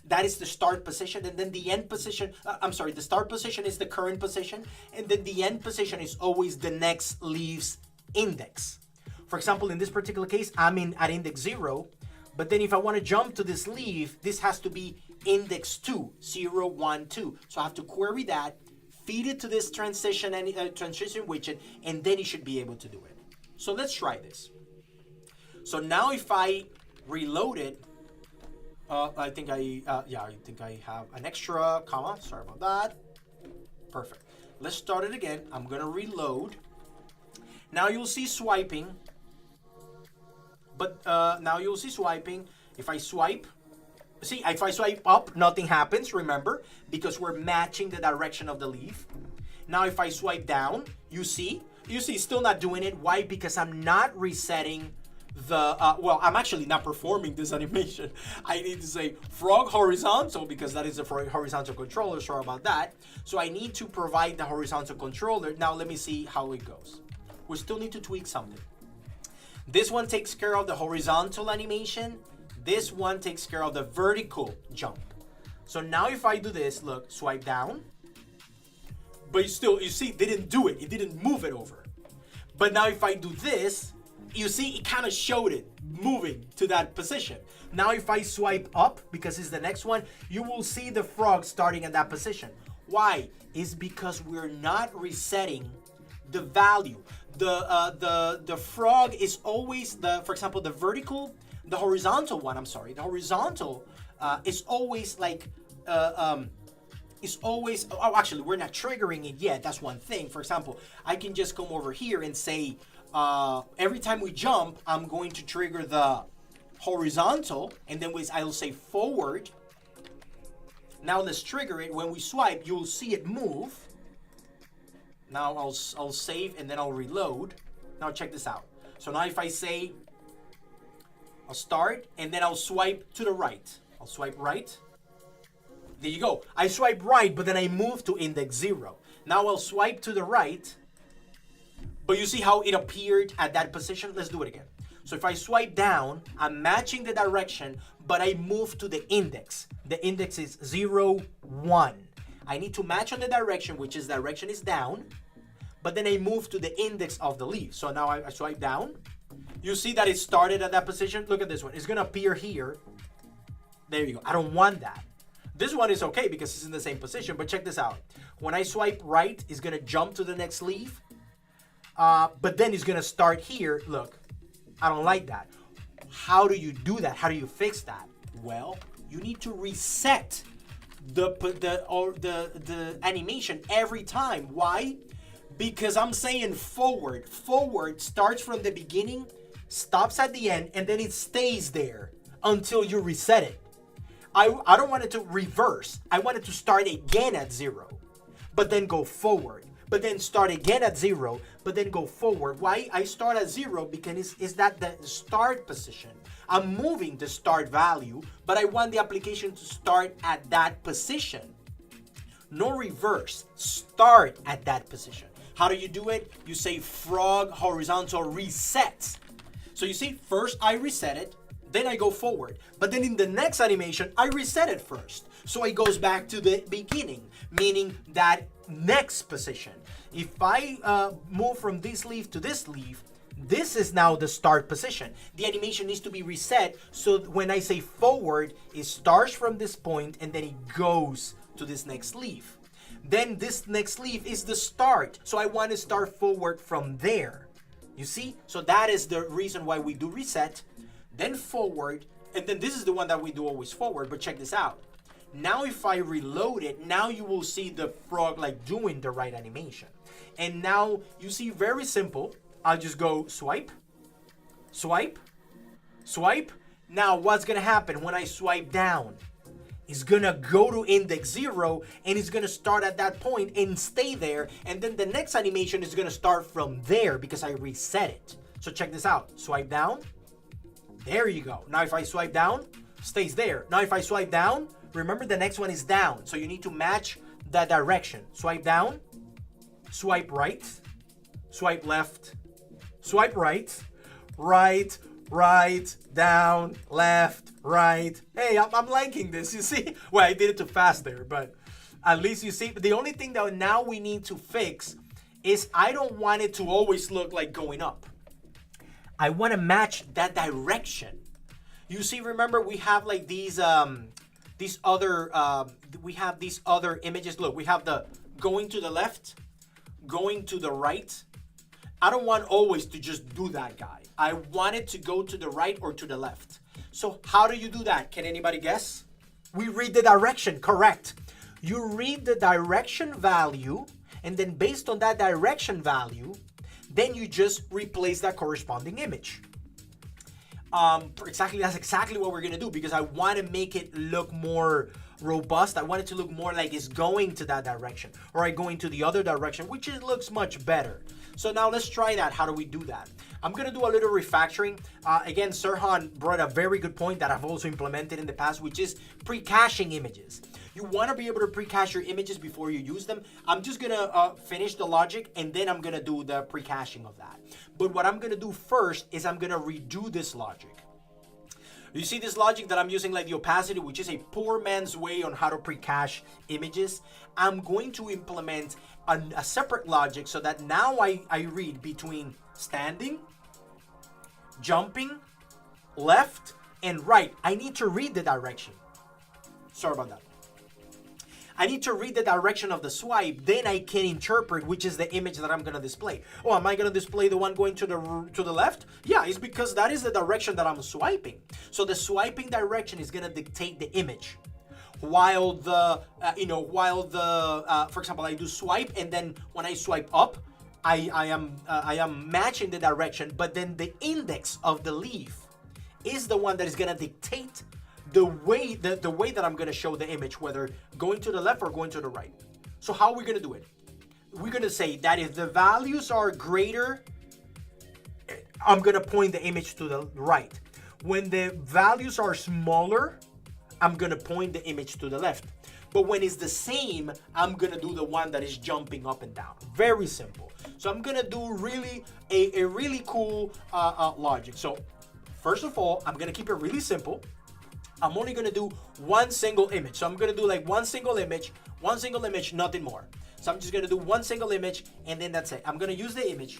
That is the start position, and then the end position, the start position is the current position, and then the end position is always the next leaf's index. For example, in this particular case, I'm at index 0, but then if I want to jump to this leaf, this has to be index 2, 0, 1, 2. So I have to query that, feed it to this transition widget, and then it should be able to do it. So let's try this. So now if I reload it, I think I have an extra comma. Sorry about that. Perfect. Let's start it again. I'm gonna reload. Now you'll see swiping. But now you'll see swiping. If I swipe up, nothing happens, remember, because we're matching the direction of the leaf. Now if I swipe down, you see it's still not doing it. Why? Because I'm not resetting I'm actually not performing this animation. I need to say frog horizontal because that is a horizontal controller. Sorry about that. So I need to provide the horizontal controller. Now let me see how it goes. We still need to tweak something. This one takes care of the horizontal animation. This one takes care of the vertical jump. So now if I do this, look, swipe down. But you see, it didn't do it. It didn't move it over. But now if I do this, you see, it kind of showed it moving to that position. Now if I swipe up, because it's the next one, you will see the frog starting at that position. Why? It's because we're not resetting the value. The frog is always, for example, the horizontal one, the horizontal is always like, actually, we're not triggering it yet. That's one thing. For example, I can just come over here and say, every time we jump, I'm going to trigger the horizontal, and then I'll say forward. Now let's trigger it. When we swipe, you'll see it move. Now I'll save, and then I'll reload. Now check this out. So now if I say, I'll start, and then I'll swipe to the right. I'll swipe right. There you go. I swipe right, but then I move to index 0. Now I'll swipe to the right. But you see how it appeared at that position? Let's do it again. So if I swipe down, I'm matching the direction, but I move to the index. The index is 0, 1. I need to match on the direction, which is direction is down, but then I move to the index of the leaf. So now I swipe down. You see that it started at that position? Look at this one. It's going to appear here. There you go. I don't want that. This one is okay because it's in the same position, but check this out. When I swipe right, it's going to jump to the next leaf. But then it's gonna start here. Look, I don't like that. How do you do that? How do you fix that? Well, you need to reset the animation every time. Why? Because I'm saying forward. Forward starts from the beginning, stops at the end, and then it stays there until you reset it. I don't want it to reverse. I want it to start again at 0, but then go forward. But then start again at 0, but then go forward. Why I start at 0? Because is that the start position. I'm moving the start value, but I want the application to start at that position. No reverse. Start at that position. How do you do it? You say frog horizontal reset. So you see, first I reset it, then I go forward. But then in the next animation, I reset it first. So it goes back to the beginning, meaning that next position. If I move from this leaf to this leaf, this is now the start position. The animation needs to be reset, so when I say forward, it starts from this point and then it goes to this next leaf. Then this next leaf is the start, so I want to start forward from there. You see? So that is the reason why we do reset, then forward, and then this is the one that we do always forward, but check this out. Now if I reload it, now you will see the frog like doing the right animation. And now you see very simple, I'll just go swipe, swipe, swipe. Now what's gonna happen when I swipe down? It's gonna go to index 0 and it's gonna start at that point and stay there. And then the next animation is gonna start from there because I reset it. So check this out, swipe down, there you go. Now if I swipe down, stays there. Now if I swipe down, remember the next one is down. So you need to match that direction. Swipe down, swipe right, swipe left, swipe right, right, right, down, left, right. Hey, I'm liking this, you see? Well, I did it too fast there, but at least you see. The only thing that now we need to fix is I don't want it to always look like going up. I want to match that direction. You see, remember we have like these other images. Look, we have the going to the left, going to the right. I don't want always to just do that, guy. I want it to go to the right or to the left. So how do you do that? Can anybody guess? We read the direction, correct. You read the direction value, and then based on that direction value, then you just replace that corresponding image. That's exactly what we're gonna do, because I want to make it look more robust. I want it to look more like it's going to that direction, or going to the other direction, which looks much better. So now let's try that. How do we do that? I'm gonna do a little refactoring. Again, Sirhan brought a very good point that I've also implemented in the past, which is precaching images. You want to be able to precache your images before you use them. I'm just gonna finish the logic, and then I'm gonna do the precaching of that. But what I'm gonna do first is I'm gonna redo this logic. You see this logic that I'm using, like the opacity, which is a poor man's way on how to precache images. I'm going to implement a separate logic so that now I read between standing, jumping, left, and right. I need to read the direction. Sorry about that. I need to read the direction of the swipe, then I can interpret which is the image that I'm gonna display. Oh, am I gonna display the one going to the left? Yeah, it's because that is the direction that I'm swiping. So the swiping direction is gonna dictate the image. While for example, I do swipe, and then when I swipe up, I am matching the direction, but then the index of the leaf is the one that is gonna dictate the way that I'm gonna show the image, whether going to the left or going to the right. So how are we gonna do it? We're gonna say that if the values are greater, I'm gonna point the image to the right. When the values are smaller, I'm gonna point the image to the left. But when it's the same, I'm gonna do the one that is jumping up and down. Very simple. So I'm gonna do really a really cool logic. So first of all, I'm gonna keep it really simple. I'm only gonna do one single image. So I'm gonna do like one single image, nothing more. So I'm just gonna do one single image, and then that's it. I'm gonna use the image.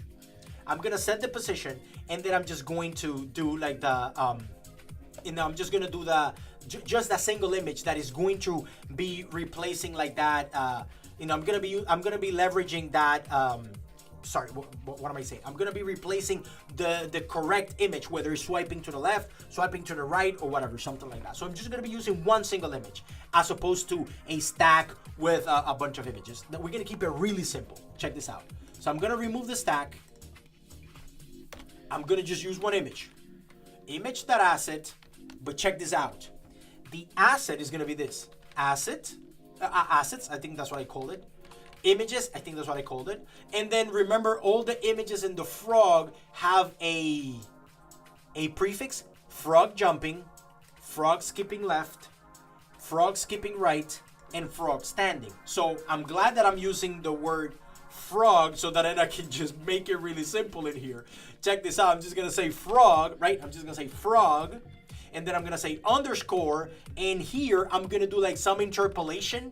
I'm gonna set the position, and then I'm just going to do like the, I'm just gonna do the, just a single image that is going to be replacing like that. I'm gonna be leveraging that. Sorry, what am I saying? I'm gonna be replacing the correct image, whether it's swiping to the left, swiping to the right, or whatever, something like that. So I'm just gonna be using one single image as opposed to a stack with a bunch of images. We're gonna keep it really simple. Check this out. So I'm gonna remove the stack. I'm gonna just use one image. Image that asset, but check this out. The asset is gonna be this. Assets, I think that's what I called it. Images, I think that's what I called it. And then remember, all the images in the frog have a prefix: frog jumping, frog skipping left, frog skipping right, and frog standing. So I'm glad that I'm using the word frog so that I can just make it really simple in here. Check this out. I'm just gonna say frog, right? I'm just gonna say frog, and then I'm gonna say underscore, and here I'm gonna do like some interpolation.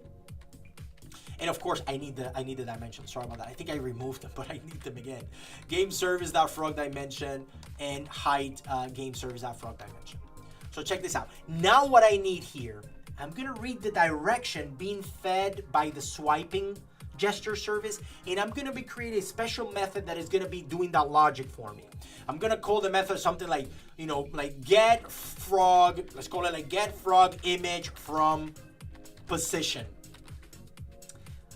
And of course, I need the dimension. Sorry about that. I think I removed them, but I need them again. Game service.frog dimension and height game service.frog dimension. So check this out. Now what I need here, I'm gonna read the direction being fed by the swiping gesture service, and I'm gonna be creating a special method that is gonna be doing that logic for me. I'm gonna call the method something like, you know, like get frog, let's call it like get frog image from position.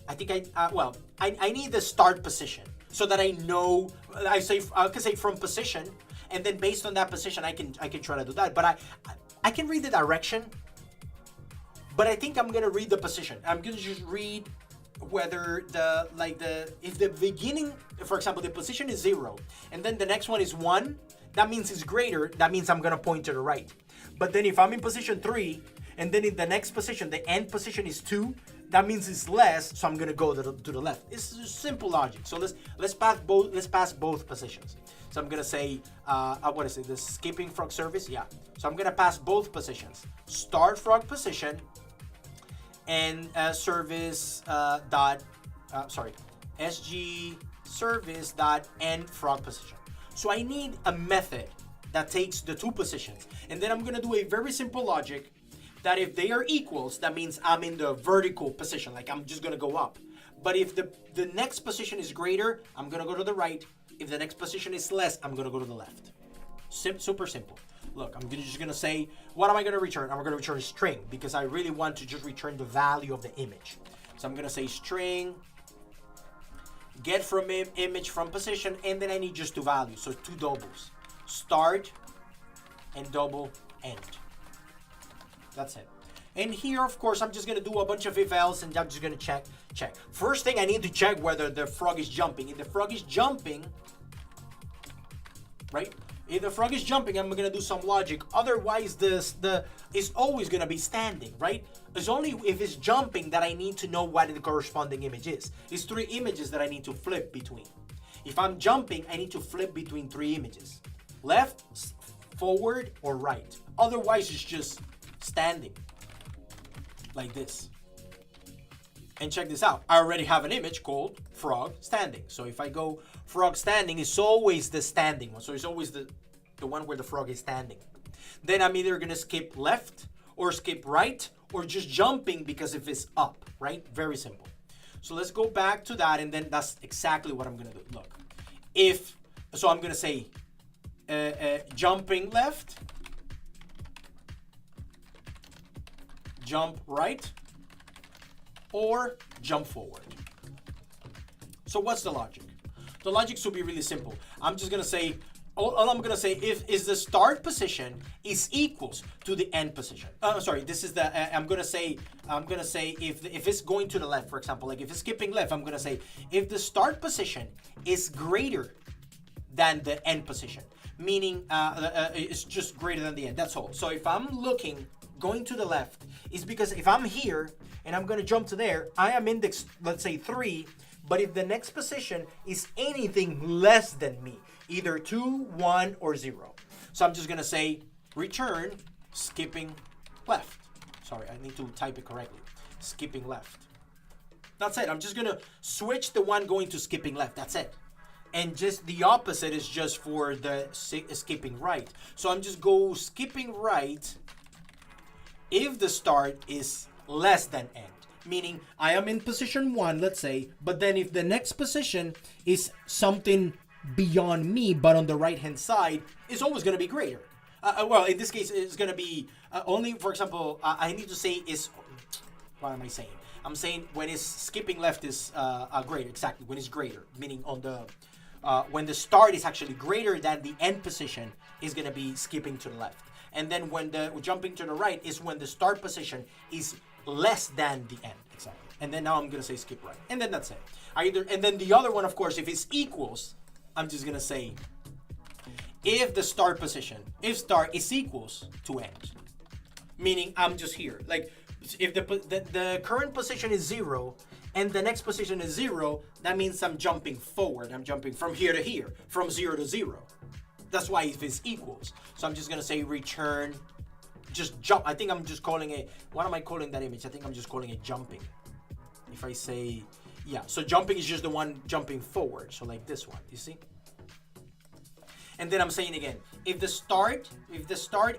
I think I need the start position so that I know, I can say from position, and then based on that position, I can try to do that. But I can read the direction, but I think I'm gonna read the position. I'm gonna just read whether if the beginning, for example, the position is 0, and then the next one is 1, that means it's greater, that means I'm gonna point to the right. But then if I'm in position 3, and then in the next position, the end position is 2, that means it's less, so I'm gonna go to the left. It's just simple logic. So let's pass both positions. So I'm gonna say, what is it? The skipping frog service, yeah. So I'm gonna pass both positions. Start frog position and service sg service dot end frog position. So I need a method that takes the two positions, and then I'm gonna do a very simple logic that if they are equals, that means I'm in the vertical position, like I'm just gonna go up. But if the next position is greater, I'm gonna go to the right. If the next position is less, I'm gonna go to the left. Super simple. Look, I'm just gonna say, what am I gonna return? I'm gonna return a string because I really want to just return the value of the image. So I'm gonna say string, get from image from position, and then I need just two values, so two doubles. Start and double end. That's it. And here, of course, I'm just gonna do a bunch of if else, and I'm just gonna check. First thing, I need to check whether the frog is jumping. If the frog is jumping, right? If the frog is jumping, I'm gonna do some logic. Otherwise, it's always gonna be standing, right? It's only if it's jumping that I need to know what the corresponding image is. It's 3 images that I need to flip between. If I'm jumping, I need to flip between 3 images. Left, forward, or right. Otherwise, it's just standing like this. And check this out. I already have an image called frog standing. So if I go frog standing, it's always the standing one. So it's always the one where the frog is standing. Then I'm either gonna skip left or skip right or just jumping because if it's up, right? Very simple. So let's go back to that, and then that's exactly what I'm gonna do. Look, so I'm gonna say jumping left, jump right, or jump forward. So what's the logic? The logic should be really simple. I'm just gonna say, all I'm gonna say is the start position is equals to the end position. This is the, I'm gonna say if it's going to the left, for example, like if it's skipping left, I'm gonna say if the start position is greater than the end position, meaning it's just greater than the end, that's all. So if I'm looking, going to the left, is because if I'm here and I'm gonna jump to there, I am index, let's say 3, but if the next position is anything less than me, either 2, 1, or 0. So I'm just gonna say return skipping left. Sorry, I need to type it correctly. Skipping left. That's it. I'm just gonna switch the one going to skipping left. That's it. And just the opposite is just for the skipping right. So I'm just go skipping right if the start is less than end. Meaning I am in position 1, let's say, but then if the next position is something beyond me, but on the right-hand side, it's always going to be greater. Well, in this case, it's going to be only, for example, I need to say is, what am I saying? I'm saying when it's skipping left is greater, exactly, when it's greater, meaning on the, when the start is actually greater than the end position, is going to be skipping to the left. And then when the jumping to the right is when the start position is less than the end, exactly. And then now I'm gonna say skip right, and then that's it. And then the other one, of course, if it's equals, I'm just gonna say if the start position, if start is equals to end, meaning I'm just here. Like if the current position is 0 and the next position is 0, that means I'm jumping forward. I'm jumping from here to here, from 0 to 0. That's why if it's equals. So I'm just gonna say return. Just jump. I think I'm just calling it, what am I calling that image? I think I'm just calling it jumping. If I say, yeah, so jumping is just the one jumping forward. So like this one, you see? And then I'm saying again, if the start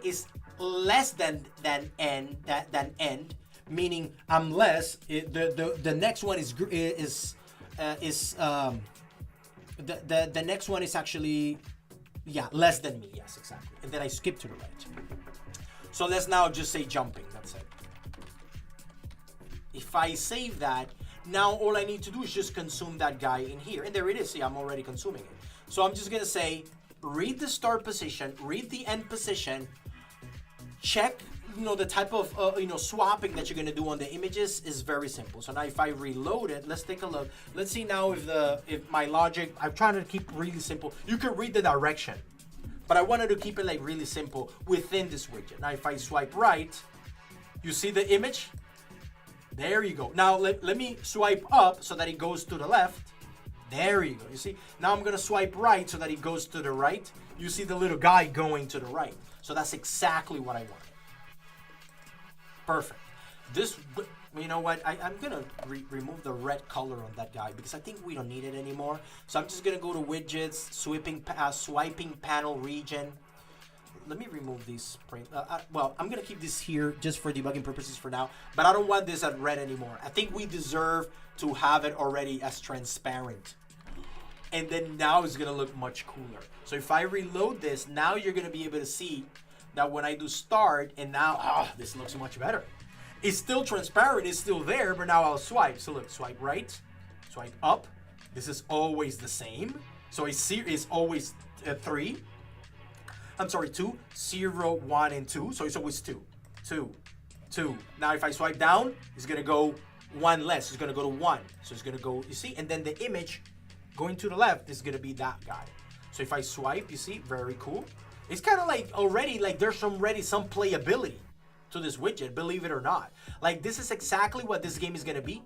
is less than end, meaning I'm less. The next one the next one is actually, yeah, less than me. Yes, exactly. And then I skip to the right. So let's now just say jumping. That's it. If I save that, now all I need to do is just consume that guy in here. And there it is. See, I'm already consuming it. So I'm just going to say, read the start position, read the end position, check, the type of, swapping that you're going to do on the images is very simple. So now if I reload it, let's take a look. Let's see now if my logic, I'm trying to keep really simple. You can read the direction, but I wanted to keep it like really simple within this widget. Now if I swipe right, you see the image? There you go. Now let me swipe up so that it goes to the left. There you go. You see? Now I'm going to swipe right so that it goes to the right. You see the little guy going to the right. So that's exactly what I wanted. Perfect. This, you know what? I'm going to remove the red color on that guy because I think we don't need it anymore. So I'm just going to go to widgets, swiping panel region. Let me remove these. Well, I'm going to keep this here just for debugging purposes for now. But I don't want this at red anymore. I think we deserve to have it already as transparent. And then now it's going to look much cooler. So if I reload this, now you're going to be able to see that when I do start, and now, this looks much better. It's still transparent, it's still there, but now I'll swipe. So look, swipe right, swipe up. This is always the same. So it's always 3. I'm sorry, 2, 0, 1, and 2. So it's always 2, 2, 2. Now if I swipe down, it's gonna go 1 less. It's gonna go to 1. So it's gonna go, you see, and then the image going to the left is gonna be that guy. So if I swipe, you see, very cool. It's kind of like already, like there's already some playability to this widget, believe it or not. Like this is exactly what this game is gonna be.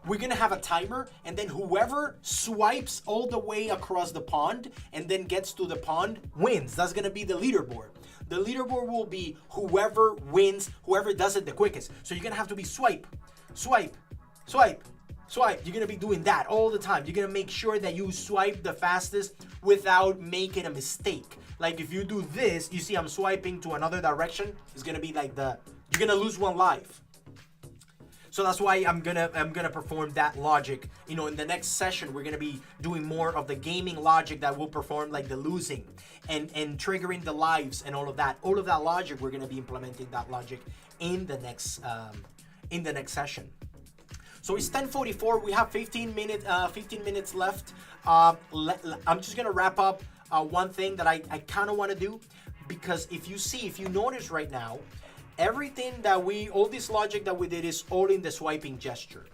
We're gonna have a timer, and then whoever swipes all the way across the pond and then gets to the pond wins. That's gonna be the leaderboard. The leaderboard will be whoever wins, whoever does it the quickest. So you're gonna have to be swipe, swipe, swipe, swipe. You're gonna be doing that all the time. You're gonna make sure that you swipe the fastest without making a mistake. Like if you do this, you see I'm swiping to another direction, it's gonna be like you're gonna lose 1 life. So that's why I'm gonna perform that logic. In the next session, we're gonna be doing more of the gaming logic that will perform like the losing and triggering the lives and all of that. All of that logic, we're gonna be implementing that logic in the next session. So it's 10:44. We have 15 minutes left. I'm just gonna wrap up one thing that I kind of want to do, because if you notice right now, all this logic that we did is all in the swiping gesture.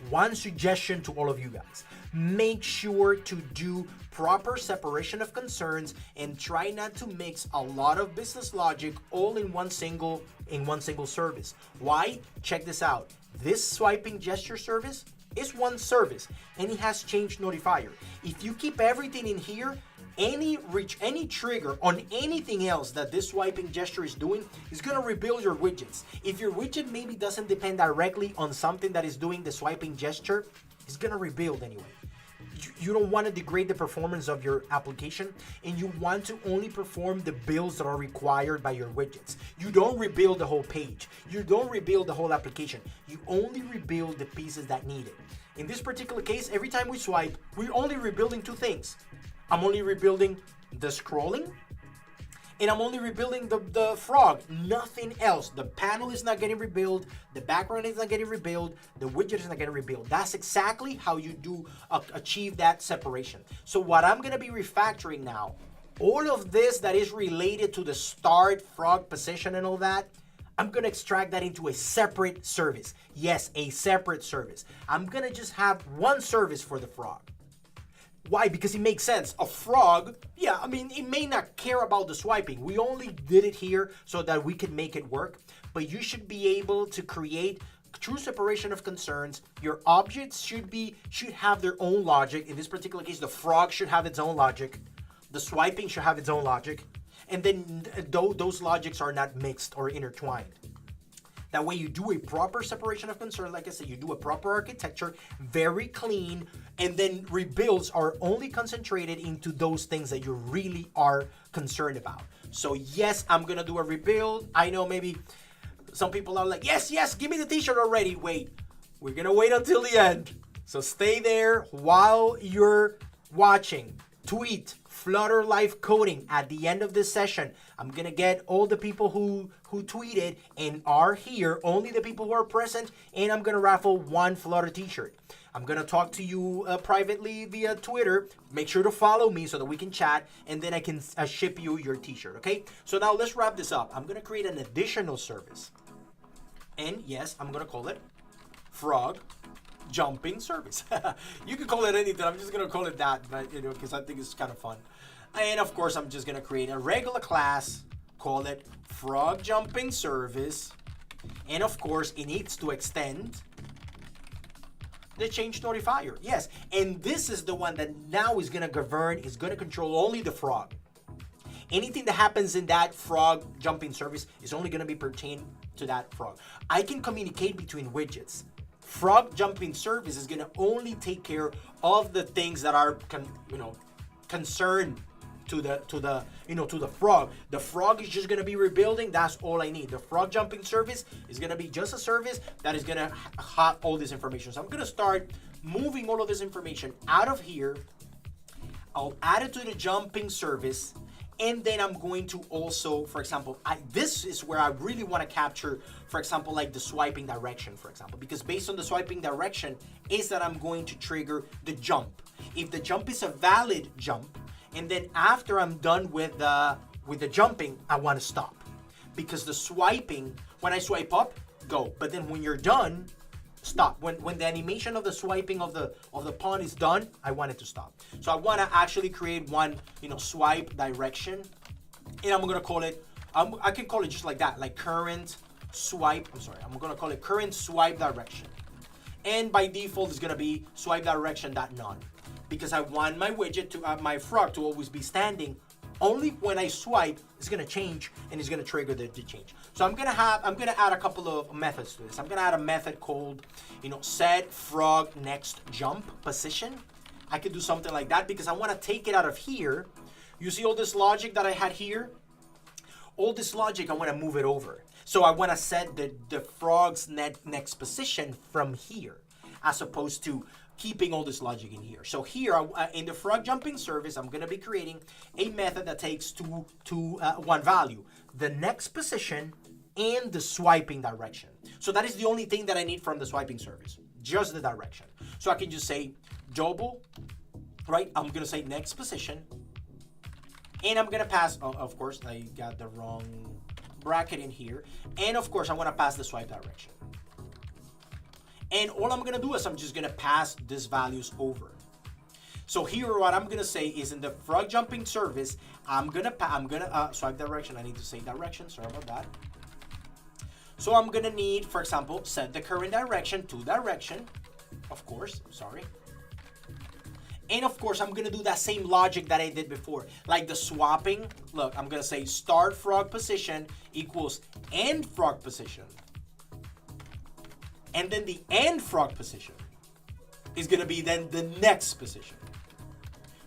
One suggestion to all of you guys: make sure to do proper separation of concerns and try not to mix a lot of business logic all in one single service. Why? Check this out. This swiping gesture service is one service, and it has change notifier. If you keep everything in here, any trigger on anything else that this swiping gesture is doing is going to rebuild your widgets. If your widget maybe doesn't depend directly on something that is doing the swiping gesture, it's going to rebuild anyway. You don't want to degrade the performance of your application, and you want to only perform the builds that are required by your widgets. You don't rebuild the whole page. You don't rebuild the whole application. You only rebuild the pieces that need it. In this particular case, every time we swipe, we're only rebuilding 2 things. I'm only rebuilding the scrolling, and I'm only rebuilding the frog, nothing else. The panel is not getting rebuilt, the background is not getting rebuilt, the widget is not getting rebuilt. That's exactly how you do achieve that separation. So what I'm gonna be refactoring now, all of this that is related to the start, frog position and all that, I'm gonna extract that into a separate service. Yes, a separate service. I'm gonna just have one service for the frog. Why? Because it makes sense. A frog, yeah, I mean, it may not care about the swiping. We only did it here so that we could make it work. But you should be able to create true separation of concerns. Your objects should have their own logic. In this particular case, the frog should have its own logic. The swiping should have its own logic. And then those logics are not mixed or intertwined. That way you do a proper separation of concern. Like I said, you do a proper architecture, very clean, and then rebuilds are only concentrated into those things that you really are concerned about. So yes, I'm gonna do a rebuild. I know maybe Some people are like, yes, give me the t-shirt already. Wait, we're gonna wait until the end. So stay there while you're watching. Tweet Flutter Live Coding at the end of this session. I'm gonna get all the people who tweeted and are here, only the people who are present, and I'm gonna raffle one Flutter t-shirt. I'm gonna talk to you privately via Twitter. Make sure to follow me so that we can chat, and then I can ship you your t-shirt, okay? So now let's wrap this up. I'm gonna create an additional service. And yes, I'm gonna call it Frog Jumping Service. You can call it anything. I'm just gonna call it that, but because I think it's kind of fun. And of course, I'm just gonna create a regular class, call it Frog Jumping Service, and of course, it needs to extend the change notifier. Yes, and this is the one that now is gonna govern, is gonna control only the frog. Anything that happens in that frog jumping service is only gonna be pertained to that frog. I can communicate between widgets. Frog jumping service is gonna only take care of the things that are concerned to the frog. The frog is just gonna be rebuilding. That's all I need. The frog jumping service is gonna be just a service that is gonna have all this information. So I'm gonna start moving all of this information out of here. I'll add it to the jumping service. And then I'm going to also, for example, this is where I really want to capture, for example, like the swiping direction, for example, because based on the swiping direction is that I'm going to trigger the jump. If the jump is a valid jump, and then after I'm done with the jumping, I want to stop, because the swiping, when I swipe up, go, but then when you're done, stop. When the animation of the swiping of the pawn is done, I want it to stop. So I want to actually create one, swipe direction, and I'm gonna call it. I can call it just like that, like current swipe. I'm gonna call it current swipe direction, and by default it's gonna be swipe direction .none, because I want my widget to my frog to always be standing. Only when I swipe, it's gonna change and it's gonna trigger the change. So I'm gonna add a couple of methods to this. I'm gonna add a method called, set frog next jump position. I could do something like that because I wanna take it out of here. You see all this logic that I had here? All this logic, I wanna move it over. So I wanna set the frog's next position from here, as opposed to keeping all this logic in here. So here, in the frog jumping service, I'm gonna be creating a method that takes one value, the next position and the swiping direction. So that is the only thing that I need from the swiping service, just the direction. So I can just say double, right? I'm gonna say next position, and I'm gonna pass, of course, I got the wrong bracket in here, and of course, I wanna pass the swipe direction. And all I'm gonna do is I'm just gonna pass these values over. So here, what I'm gonna say is in the frog jumping service, I'm gonna swipe direction. I need to say direction. Sorry about that. So I'm gonna need, for example, set the current direction to direction. Of course, sorry. And of course, I'm gonna do that same logic that I did before, like the swapping. Look, I'm gonna say start frog position equals end frog position. And then the end frog position is gonna be then the next position.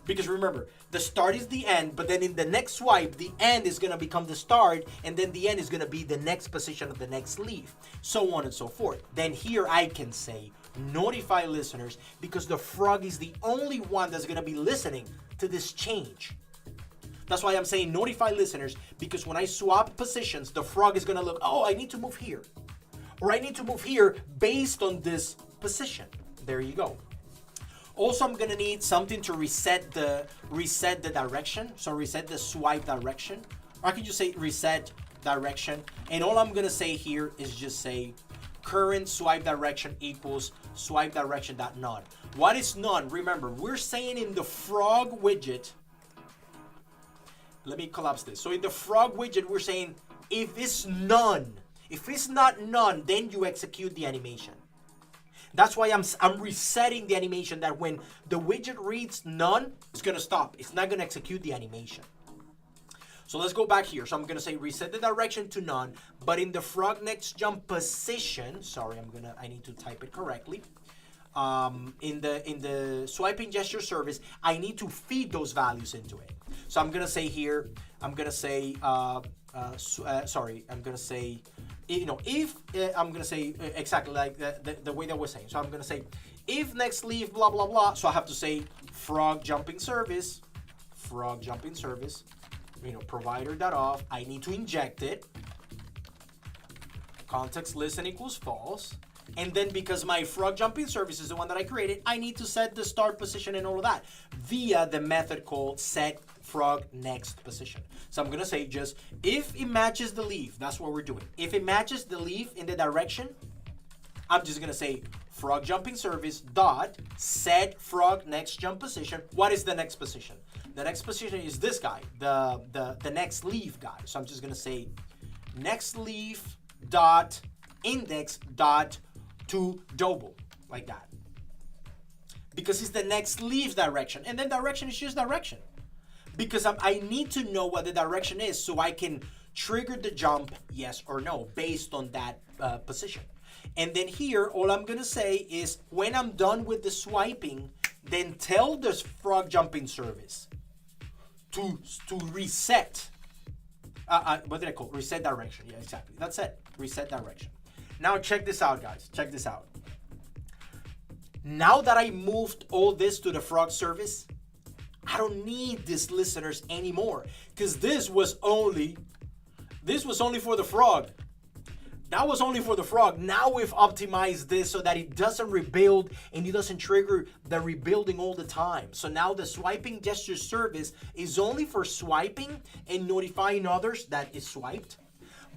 Because remember, the start is the end, but then in the next swipe, the end is gonna become the start, and then the end is gonna be the next position of the next leaf, so on and so forth. Then here I can say, notify listeners, because the frog is the only one that's gonna be listening to this change. That's why I'm saying notify listeners, because when I swap positions, the frog is gonna look, oh, I need to move here. Or I need to move here based on this position. There you go. Also, I'm gonna need something to reset the direction. So reset the swipe direction. Or I can just say reset direction. And all I'm gonna say here is just say current swipe direction equals swipe direction dot none. What is none? Remember, we're saying in the frog widget. Let me collapse this. So in the frog widget, we're saying if it's none. If it's not none, then you execute the animation. That's why I'm resetting the animation, that when the widget reads none, it's gonna stop. It's not gonna execute the animation. So let's go back here. So I'm gonna say reset the direction to none, but in the frog next jump position, sorry, I need to type it correctly. In the swiping gesture service, I need to feed those values into it. So I'm gonna say here, I'm gonna say if I'm gonna say exactly like the way that we're saying. So I'm gonna say if next leaf blah blah blah. So I have to say frog jumping service, provider.off. I need to inject it. Context listen equals false. And then because my frog jumping service is the one that I created, I need to set the start position and all of that via the method called set frog next position. So I'm gonna say just if it matches the leaf, that's what we're doing. If it matches the leaf in the direction, I'm just gonna say frog jumping service dot set frog next jump position. What is the next position? The next position is this guy, the next leaf guy. So I'm just gonna say next leaf dot index dot to double, like that, because it's the next leaf direction, and then direction is just direction, because I need to know what the direction is so I can trigger the jump yes or no based on that position. And then here all I'm gonna say is when I'm done with the swiping, then tell this frog jumping service to reset what did I call reset direction. Yeah, exactly, that's it, reset direction. Now check this out, guys. Check this out. Now that I moved all this to the frog service, I don't need these listeners anymore, because this was only for the frog. That was only for the frog. Now we've optimized this so that it doesn't rebuild and it doesn't trigger the rebuilding all the time. So now the swiping gesture service is only for swiping and notifying others that is swiped.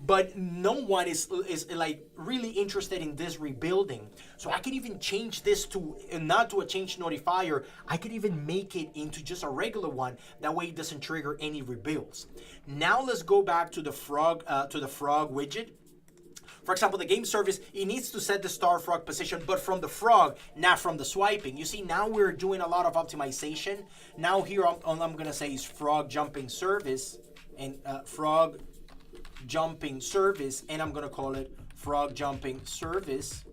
But no one is like really interested in this rebuilding. So I can even change this to not to a change notifier. I could even make it into just a regular one. That way it doesn't trigger any rebuilds. Now let's go back to the frog widget. For example, the game service, it needs to set the star frog position, but from the frog, not from the swiping. You see, now we're doing a lot of optimization. Now here I'm gonna say is frog jumping service and frog jumping service, and I'm gonna call it frog jumping service,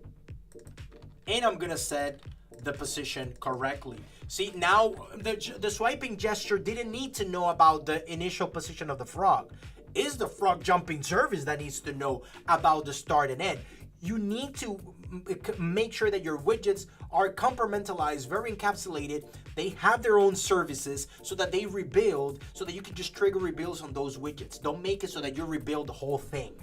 and I'm gonna set the position correctly. See, now the swiping gesture didn't need to know about the initial position of the frog. It's the frog jumping service that needs to know about the start and end. You need to make sure that your widgets are compartmentalized, very encapsulated. They have their own services so that they rebuild, so that you can just trigger rebuilds on those widgets. Don't make it so that you rebuild the whole thing.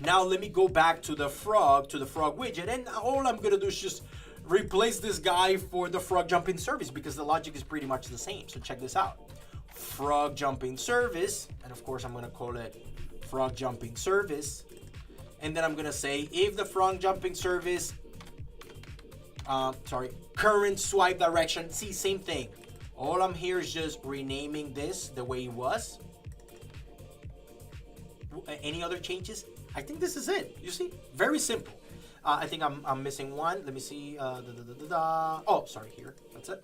Now let me go back to the frog widget, and all I'm gonna do is just replace this guy for the frog jumping service, because the logic is pretty much the same. So check this out. Frog jumping service, and of course I'm gonna call it frog jumping service. And then I'm gonna say if the frog jumping service, current swipe direction. See, same thing. All I'm here is just renaming this the way it was. Any other changes? I think this is it. You see, very simple. I think I'm missing one. Let me see. Oh, sorry, here. That's it.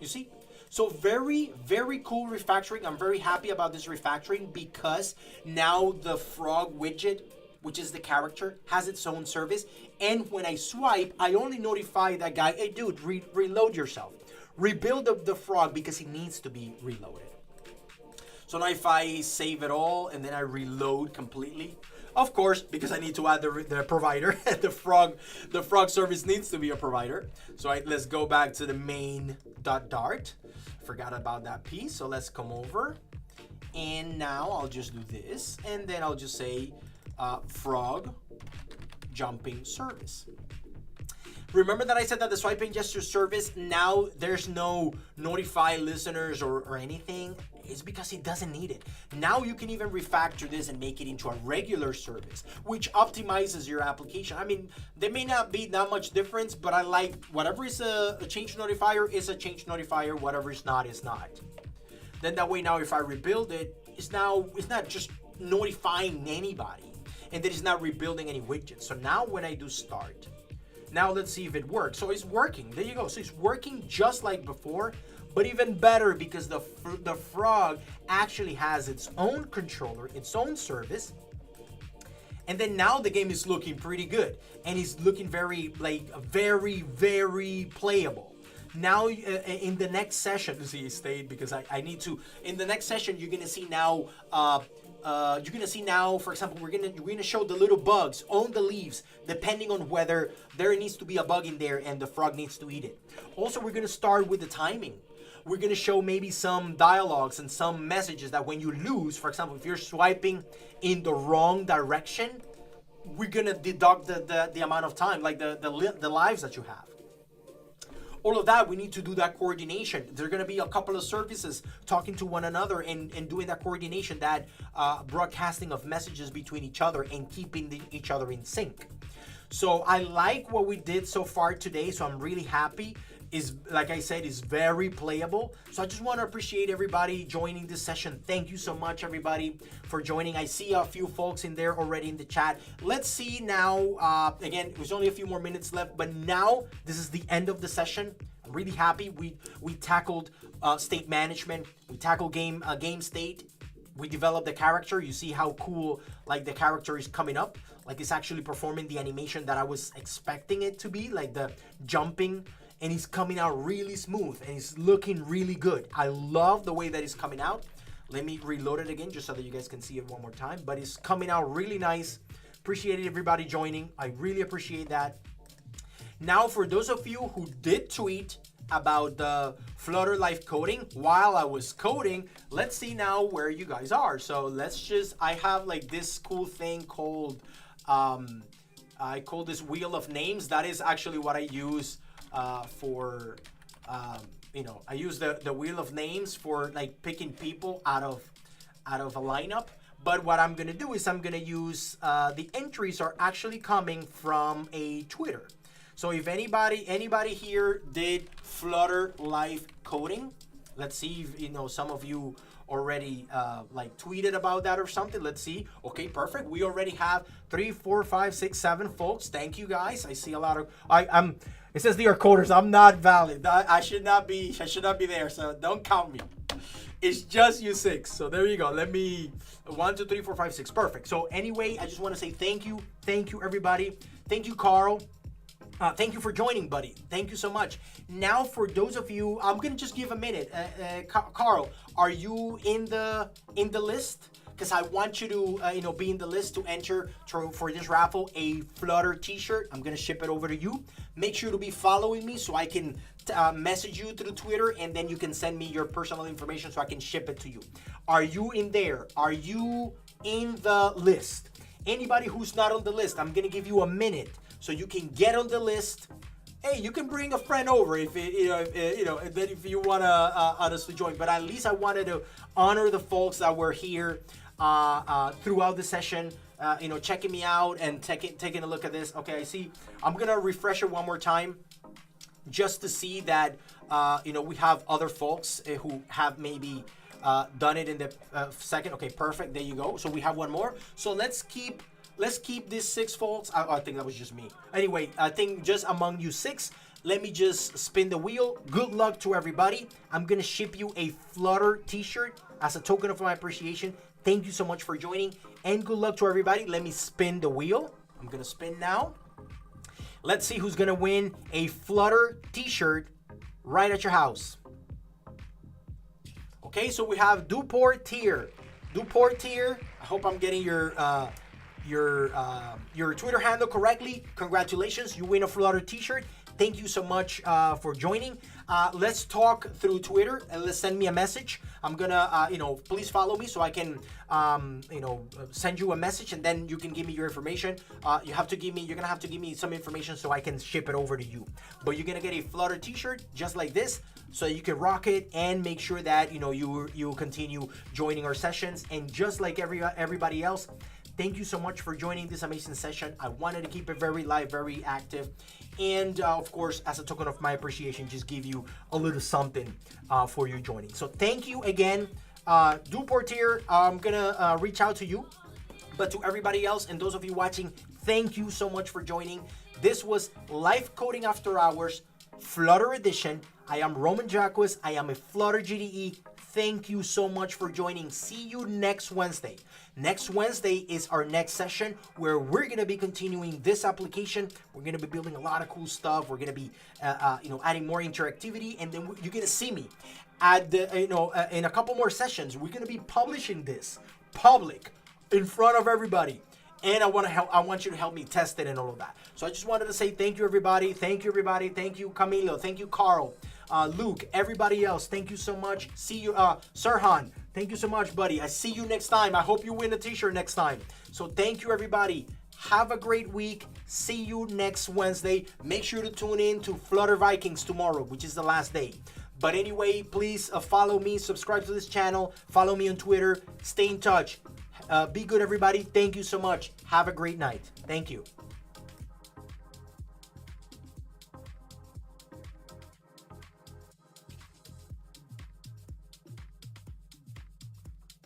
You see? So very, very cool refactoring. I'm very happy about this refactoring because now the frog widget, which is the character, has its own service. And when I swipe, I only notify that guy, hey dude, reload yourself. Rebuild the frog because it needs to be reloaded. So now if I save it all and then I reload completely, of course, because I need to add the provider, the frog service needs to be a provider. So let's go back to the main.dart. Forgot about that piece. So let's come over. And now I'll just do this. And then I'll just say frog jumping service. Remember that I said that the swiping gesture service, now there's no notify listeners or anything. It's because it doesn't need it. Now you can even refactor this and make it into a regular service, which optimizes your application. I mean, there may not be that much difference, but I like whatever is a change notifier is a change notifier, whatever is not is not. Then that way now if I rebuild it, it's not just notifying anybody, and then it's not rebuilding any widgets. So now when I do start, now let's see if it works. So it's working. There you go. So it's working just like before, but even better because the frog actually has its own controller, its own service. And then now the game is looking pretty good, and it's looking very playable. Now in the next session, see, it stayed because I need to. In the next session, you're gonna see now you're gonna see now, for example, we're gonna show the little bugs on the leaves, depending on whether there needs to be a bug in there and the frog needs to eat it. Also, we're gonna start with the timing. We're gonna show maybe some dialogues and some messages that when you lose, for example, if you're swiping in the wrong direction, we're gonna deduct the amount of time, like the lives that you have. All of that, we need to do that coordination. There are going to be a couple of services talking to one another and doing that coordination, that broadcasting of messages between each other and keeping each other in sync. So I like what we did so far today, so I'm really happy. Is, like I said, is very playable. So I just want to appreciate everybody joining this session. Thank you so much, everybody, for joining. I see a few folks in there already in the chat. Let's see now, again, there's only a few more minutes left, but now this is the end of the session. I'm really happy. We tackled state management. We tackled game state. We developed the character. You see how cool, like, the character is coming up. Like, it's actually performing the animation that I was expecting it to be, like the jumping. And he's coming out really smooth and he's looking really good. I love the way that he's coming out. Let me reload it again just so that you guys can see it one more time. But it's coming out really nice. Appreciate everybody joining. I really appreciate that. Now, for those of you who did tweet about the Flutter live coding while I was coding, let's see now where you guys are. So let's just, I have like this cool thing called, I call this wheel of names. That is actually what I use for, I use the wheel of names for like picking people out of a lineup. But what I'm gonna do is I'm gonna use the entries are actually coming from a Twitter. So if anybody here did Flutter live coding, let's see if some of you already like tweeted about that or something. Let's see. Okay, perfect. We already have 3, 4, 5, 6, 7 folks. Thank you guys. I see a lot of it says they are coders. I'm not valid. I should not be there. So don't count me. It's just you 6. So there you go. Let me 1, 2, 3, 4, 5, 6. Perfect. So anyway, I just want to say thank you. Thank you, everybody. Thank you, Carl. Thank you for joining, buddy. Thank you so much. Now, for those of you, I'm gonna just give a minute. Carl, are you in the list? Because I want you to be in the list to enter for this raffle a Flutter T-shirt. I'm gonna ship it over to you. Make sure to be following me so I can message you through Twitter, and then you can send me your personal information so I can ship it to you. Are you in there? Are you in the list? Anybody who's not on the list, I'm gonna give you a minute so you can get on the list. Hey, you can bring a friend over if you wanna honestly join. But at least I wanted to honor the folks that were here throughout the session, checking me out and taking a look at this. Okay, I see. I'm gonna refresh it one more time just to see that we have other folks who have maybe done it in the second. Okay, perfect. There you go. So we have one more. So let's keep these 6 folks. I think that was just me. Anyway, I think just among you 6, let me just spin the wheel. Good luck to everybody. I'm gonna ship you a Flutter T-shirt as a token of my appreciation. Thank you so much for joining, and good luck to everybody. Let me spin the wheel. I'm gonna spin now. Let's see who's gonna win a Flutter T-shirt right at your house. Okay, so we have Duport Tier. I hope I'm getting your Twitter handle correctly. Congratulations, you win a Flutter T-shirt. Thank you so much for joining. Let's talk through Twitter and let's send me a message. I'm gonna, please follow me so I can, send you a message, and then you can give me your information. You're gonna have to give me some information so I can ship it over to you. But you're gonna get a Flutter T-shirt just like this, so you can rock it and make sure that you continue joining our sessions. And just like everybody else, thank you so much for joining this amazing session. I wanted to keep it very live, very active. And of course, as a token of my appreciation, just give you a little something for you joining. So thank you again. Duportier, I'm gonna reach out to you. But to everybody else and those of you watching, thank you so much for joining. This was Live Coding After Hours, Flutter Edition. I am Roman Jacques. I am a Flutter GDE. Thank you so much for joining. See you next Wednesday. Next Wednesday is our next session where we're going to be continuing this application. We're going to be building a lot of cool stuff. We're going to be, adding more interactivity, and then you're going to see me at in a couple more sessions. We're going to be publishing this public, in front of everybody. And I want you to help me test it and all of that. So I just wanted to say thank you, everybody. Thank you, everybody. Thank you, Camilo. Thank you, Carl. Luke, everybody else, thank you so much. See you, Sirhan. Thank you so much, buddy. I see you next time. I hope you win a t-shirt next time. So thank you, everybody. Have a great week. See you next Wednesday. Make sure to tune in to Flutter Vikings tomorrow, which is the last day. But anyway, please follow me, subscribe to this channel, follow me on Twitter, stay in touch. Be good, everybody. Thank you so much. Have a great night. Thank you.